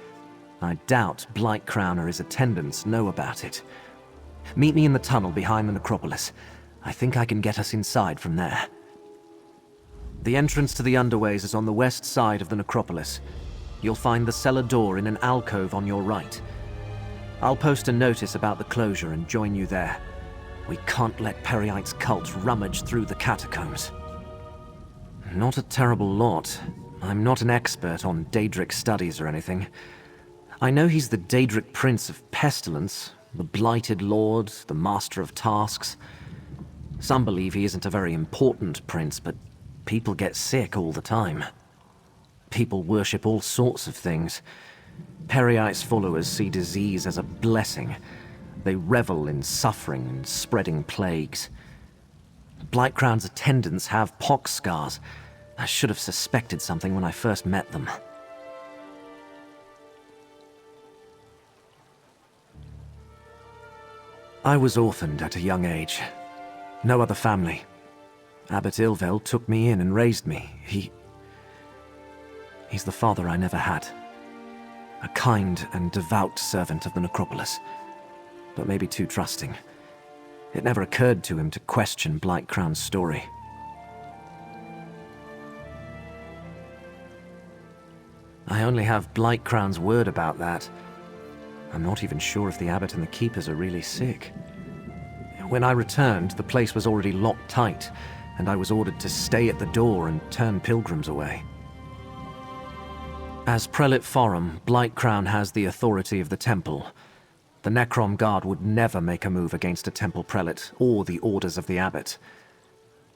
I doubt Blightcrown or his attendants know about it. Meet me in the tunnel behind the necropolis. I think I can get us inside from there. The entrance to the underways is on the west side of the necropolis. You'll find the cellar door in an alcove on your right. I'll post a notice about the closure and join you there. We can't let Periite's cult rummage through the catacombs. Not a terrible lot. I'm not an expert on Daedric studies or anything. I know he's the Daedric Prince of Pestilence, the Blighted Lord, the Master of Tasks. Some believe he isn't a very important prince, but people get sick all the time. People worship all sorts of things. Periite's followers see disease as a blessing. They revel in suffering and spreading plagues. Blightcrown's attendants have pox scars. I should have suspected something when I first met them. I was orphaned at a young age. No other family. Abbot Ilvel took me in and raised me. He's the father I never had. A kind and devout servant of the necropolis, but maybe too trusting. It never occurred to him to question Blightcrown's story. I only have Blightcrown's word about that. I'm not even sure if the abbot and the keepers are really sick. When I returned, the place was already locked tight, and I was ordered to stay at the door and turn pilgrims away. As Prelate Forum, Blightcrown has the authority of the temple. The Necrom Guard would never make a move against a temple prelate or the orders of the abbot.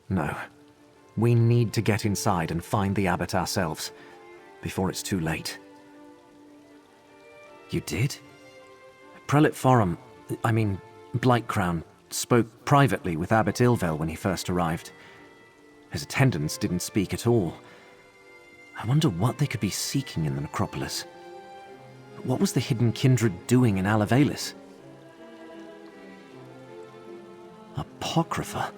No. We need to get inside and find the abbot ourselves, before it's too late. You did? Prelate Forum, Blightcrown, spoke privately with Abbot Ilvel when he first arrived. His attendants didn't speak at all. I wonder what they could be seeking in the necropolis. What was the hidden kindred doing in Alavelis? Apocrypha?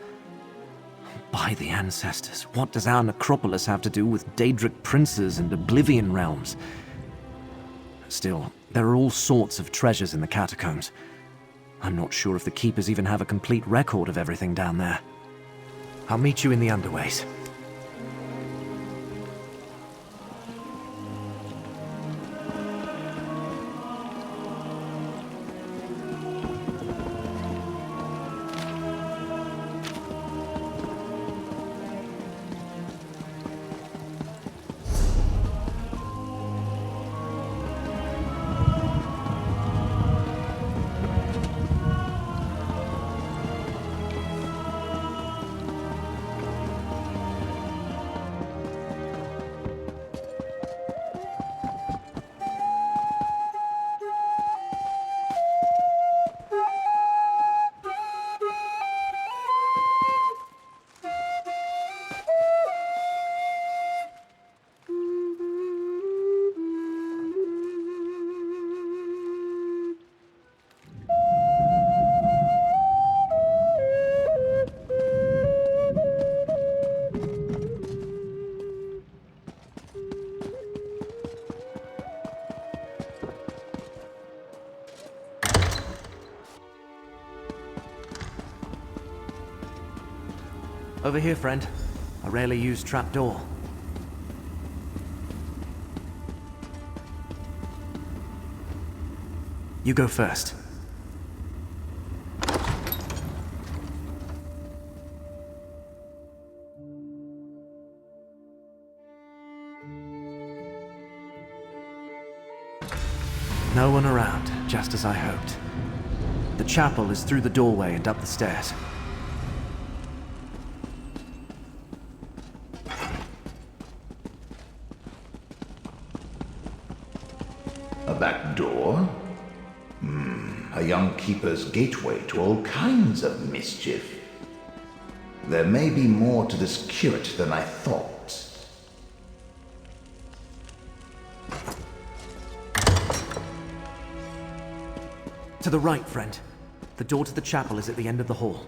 By the ancestors, what does our necropolis have to do with Daedric princes and Oblivion realms? Still, there are all sorts of treasures in the catacombs. I'm not sure if the Keepers even have a complete record of everything down there. I'll meet you in the underways. Over here, friend. A rarely used trapdoor. You go first. No one around, just as I hoped. The chapel is through the doorway and up the stairs. A back door? A young keeper's gateway to all kinds of mischief. There may be more to this curate than I thought. To the right, friend. The door to the chapel is at the end of the hall.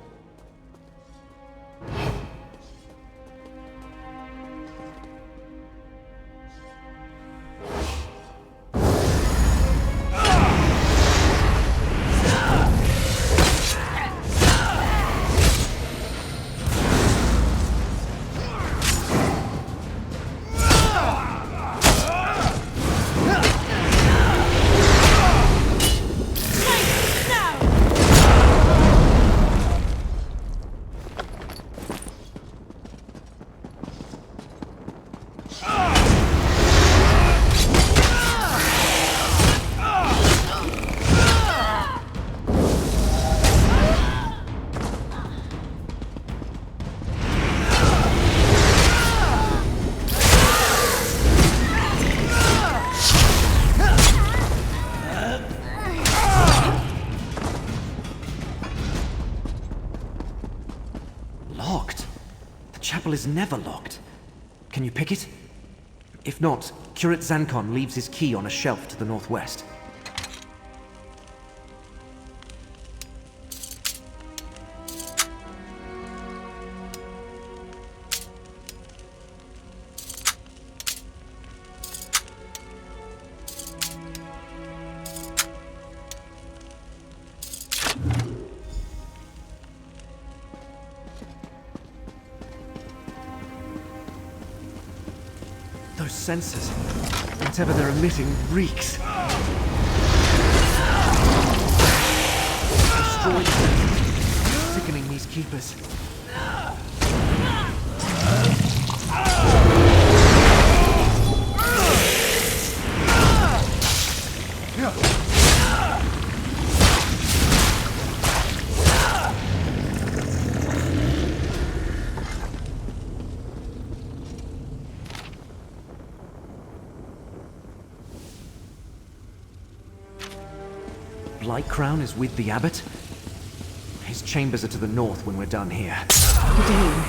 Is never locked. Can you pick it? If not, Curate Zancon leaves his key on a shelf to the northwest. Those sensors, whatever they're emitting, reeks. Destroy the sensors, sickening these keepers. Crown is with the abbot? His chambers are to the north when we're done here. Dane,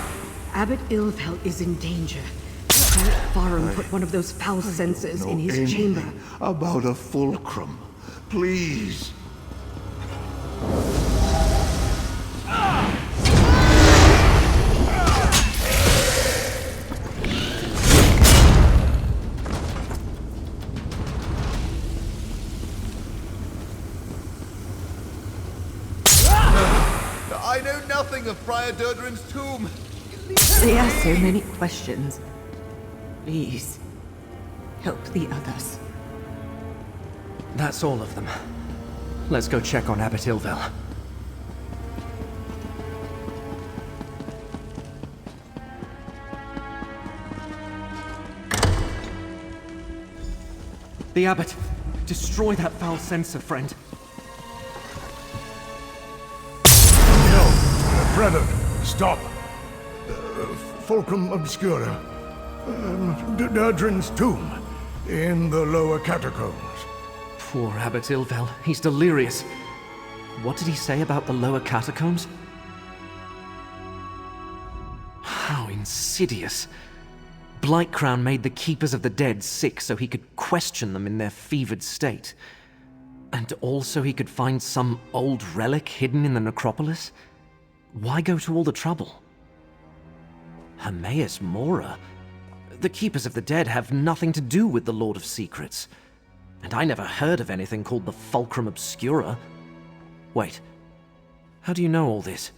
Abbot Ilvel is in danger. Cleric Farum put one of those foul sensors in his chamber. About a fulcrum. Please. I know nothing of Friar Durdrin's tomb. They ask so many questions. Please, help the others. That's all of them. Let's go check on Abbot Ilvel. The abbot! Destroy that foul sensor, friend. Brethren, stop. Fulcrum Obscura. Durdrin's tomb. In the lower catacombs. Poor Abbot Ilvel. He's delirious. What did he say about the lower catacombs? How insidious. Blightcrown made the Keepers of the Dead sick so he could question them in their fevered state. And also he could find some old relic hidden in the necropolis? Why go to all the trouble? Hermaeus Mora? The Keepers of the Dead have nothing to do with the Lord of Secrets. And I never heard of anything called the Fulcrum Obscura. Wait, how do you know all this?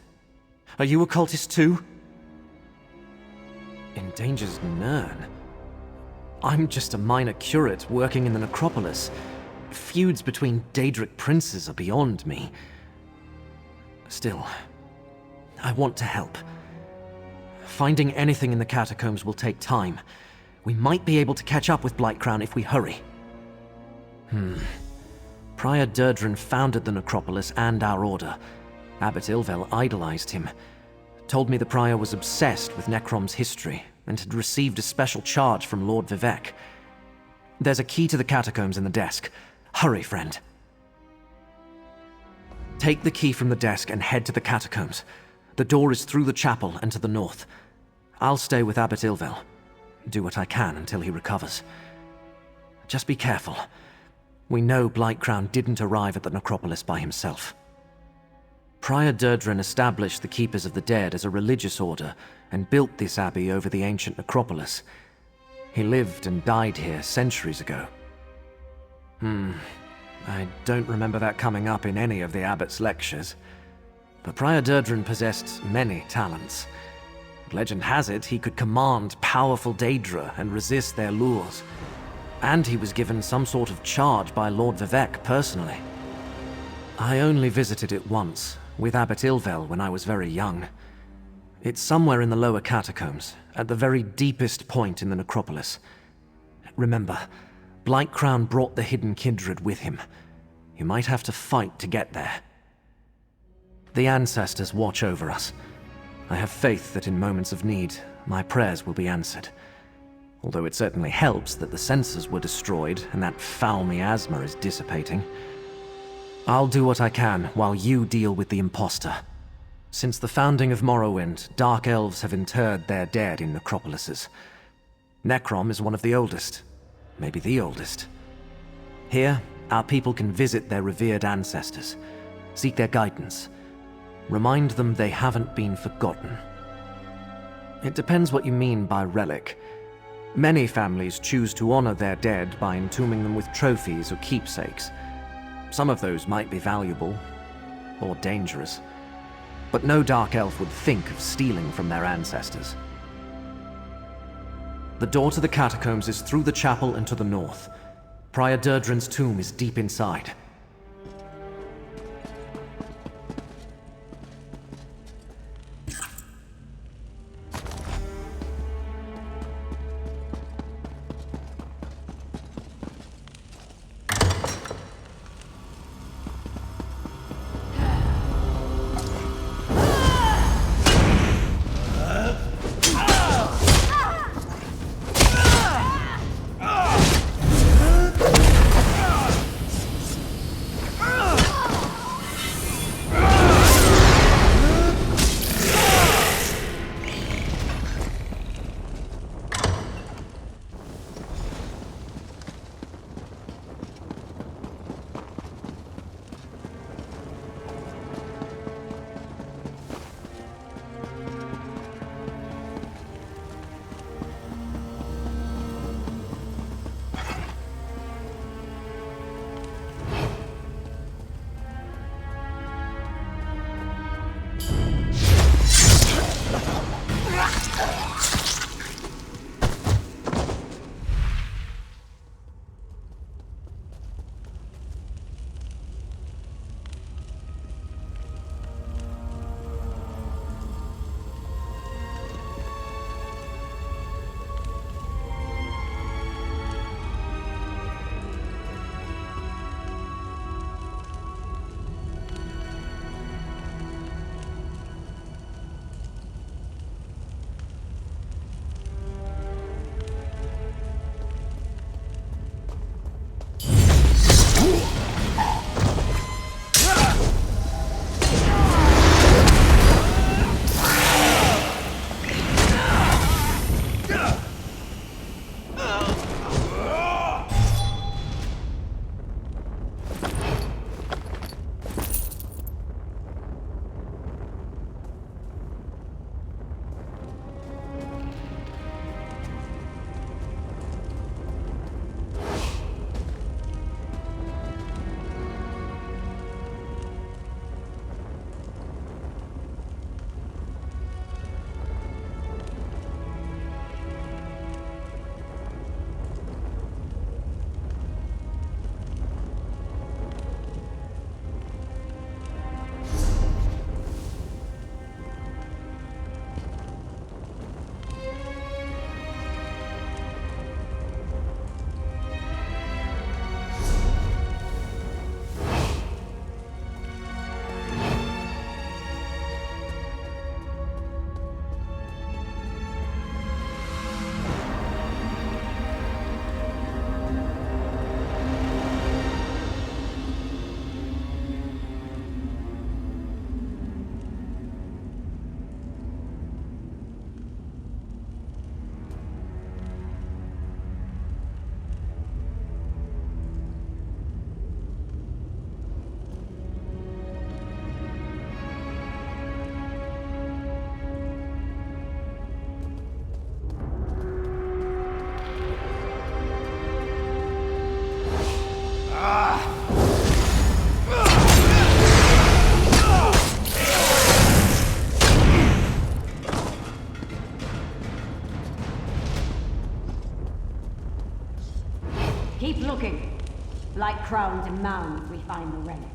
Are you a cultist too? Endangers Nirn? I'm just a minor curate working in the necropolis. Feuds between Daedric princes are beyond me. Still, I want to help. Finding anything in the catacombs will take time. We might be able to catch up with Blightcrown if we hurry. Prior Durdren founded the necropolis and our order. Abbot Ilvel idolized him. Told me the prior was obsessed with Necrom's history and had received a special charge from Lord Vivec. There's a key to the catacombs in the desk. Hurry, friend. Take the key from the desk and head to the catacombs. The door is through the chapel and to the north. I'll stay with Abbot Ilvel. Do what I can until he recovers. Just be careful. We know Blightcrown didn't arrive at the necropolis by himself. Prior Durdren established the Keepers of the Dead as a religious order and built this abbey over the ancient necropolis. He lived and died here centuries ago. I don't remember that coming up in any of the abbot's lectures. But Prior Durdren possessed many talents. Legend has it he could command powerful Daedra and resist their lures. And he was given some sort of charge by Lord Vivec personally. I only visited it once, with Abbot Ilvel when I was very young. It's somewhere in the lower catacombs, at the very deepest point in the necropolis. Remember, Blightcrown brought the hidden kindred with him. You might have to fight to get there. The ancestors watch over us. I have faith that in moments of need, my prayers will be answered. Although it certainly helps that the sensors were destroyed and that foul miasma is dissipating. I'll do what I can while you deal with the imposter. Since the founding of Morrowind, Dark Elves have interred their dead in necropolises. Necrom is one of the oldest, maybe the oldest. Here, our people can visit their revered ancestors, seek their guidance, remind them they haven't been forgotten. It depends what you mean by relic. Many families choose to honor their dead by entombing them with trophies or keepsakes. Some of those might be valuable, or dangerous. But no Dark Elf would think of stealing from their ancestors. The door to the catacombs is through the chapel and to the north. Prior Durdren's tomb is deep inside. Keep looking. Like Crown demand we find the relic.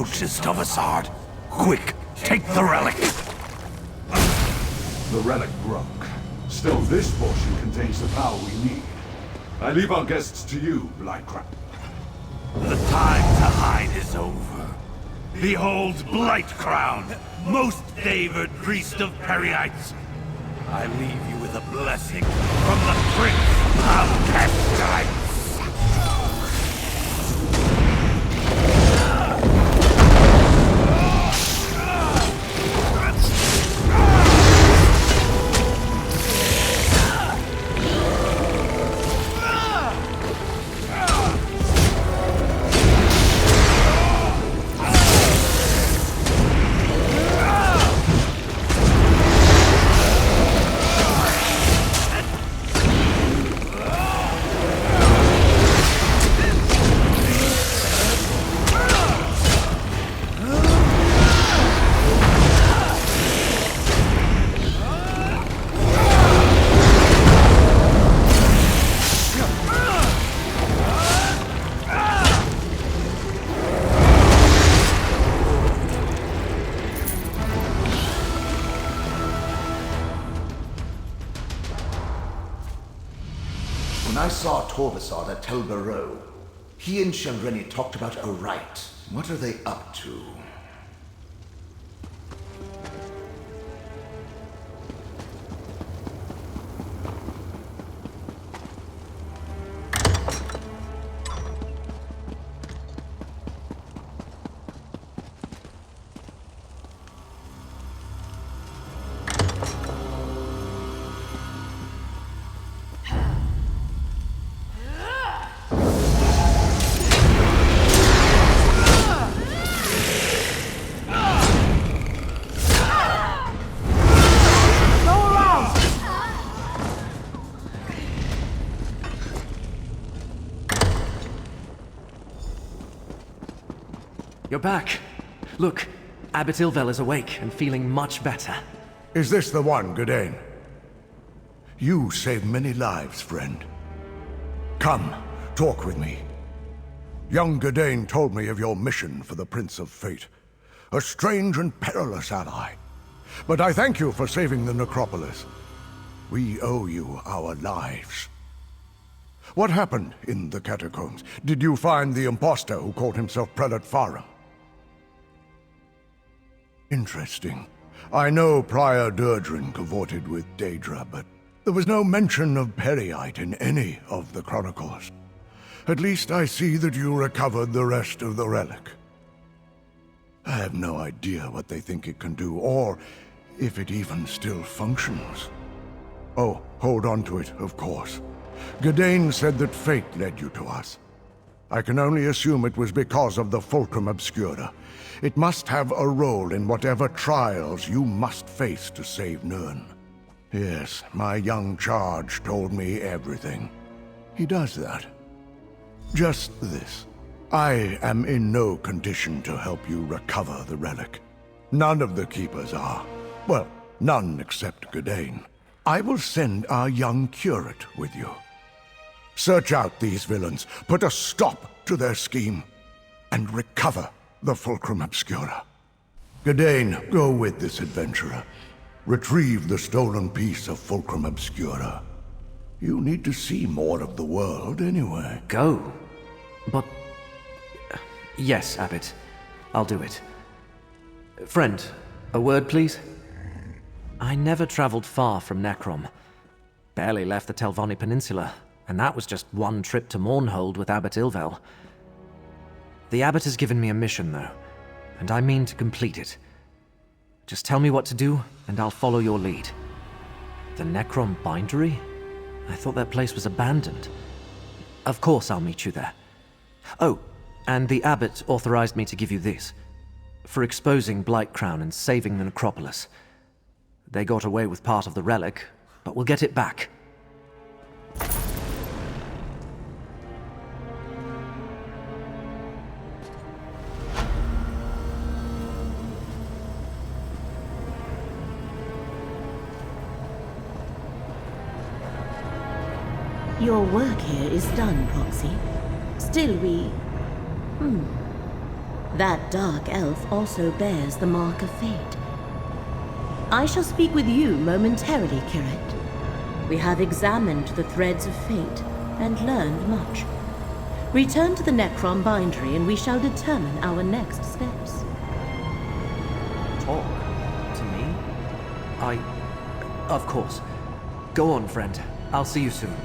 approaches, Tovasard. Quick, take the relic. The relic broke. Still, this portion contains the power we need. I leave our guests to you, Blightcrown. The time to hide is over. Behold Blightcrown, most favored priest of Perryites. I leave you with a blessing from the Prince of Pestilence. When I saw Tovasard at Tel Barrow, he and Shelreni talked about a rite. What are they up to? You're back. Look, Abbot Ilvel is awake and feeling much better. Is this the one, Gadain? You saved many lives, friend. Come, talk with me. Young Gadain told me of your mission for the Prince of Fate. A strange and perilous ally. But I thank you for saving the necropolis. We owe you our lives. What happened in the catacombs? Did you find the impostor who called himself Prelate Farah? Interesting. I know Prior Durdrin cavorted with Daedra, but there was no mention of Perryites in any of the chronicles. At least I see that you recovered the rest of the relic. I have no idea what they think it can do, or if it even still functions. Oh, hold on to it, of course. Gadain said that fate led you to us. I can only assume it was because of the Fulcrum Obscura. It must have a role in whatever trials you must face to save Nirn. Yes, my young charge told me everything. He does that. Just this. I am in no condition to help you recover the relic. None of the Keepers are. Well, none except Gadain. I will send our young curate with you. Search out these villains, put a stop to their scheme, and recover the Fulcrum Obscura. Gadain, go with this adventurer. Retrieve the stolen piece of Fulcrum Obscura. You need to see more of the world anyway. Go? But... Yes, Abbot. I'll do it. Friend, a word, please? I never traveled far from Necrom. Barely left the Telvanni Peninsula, and that was just one trip to Mournhold with Abbot Ilvel. The Abbot has given me a mission, though, and I mean to complete it. Just tell me what to do, and I'll follow your lead. The Necrom Bindery? I thought that place was abandoned. Of course I'll meet you there. Oh, and the Abbot authorized me to give you this. For exposing Blightcrown and saving the necropolis. They got away with part of the relic, but we'll get it back. Your work here is done, Proxy. Still, That dark elf also bears the mark of fate. I shall speak with you momentarily, Kiret. We have examined the threads of fate and learned much. Return to the Necrom bindery and we shall determine our next steps. Talk? To me? Of course. Go on, friend. I'll see you soon.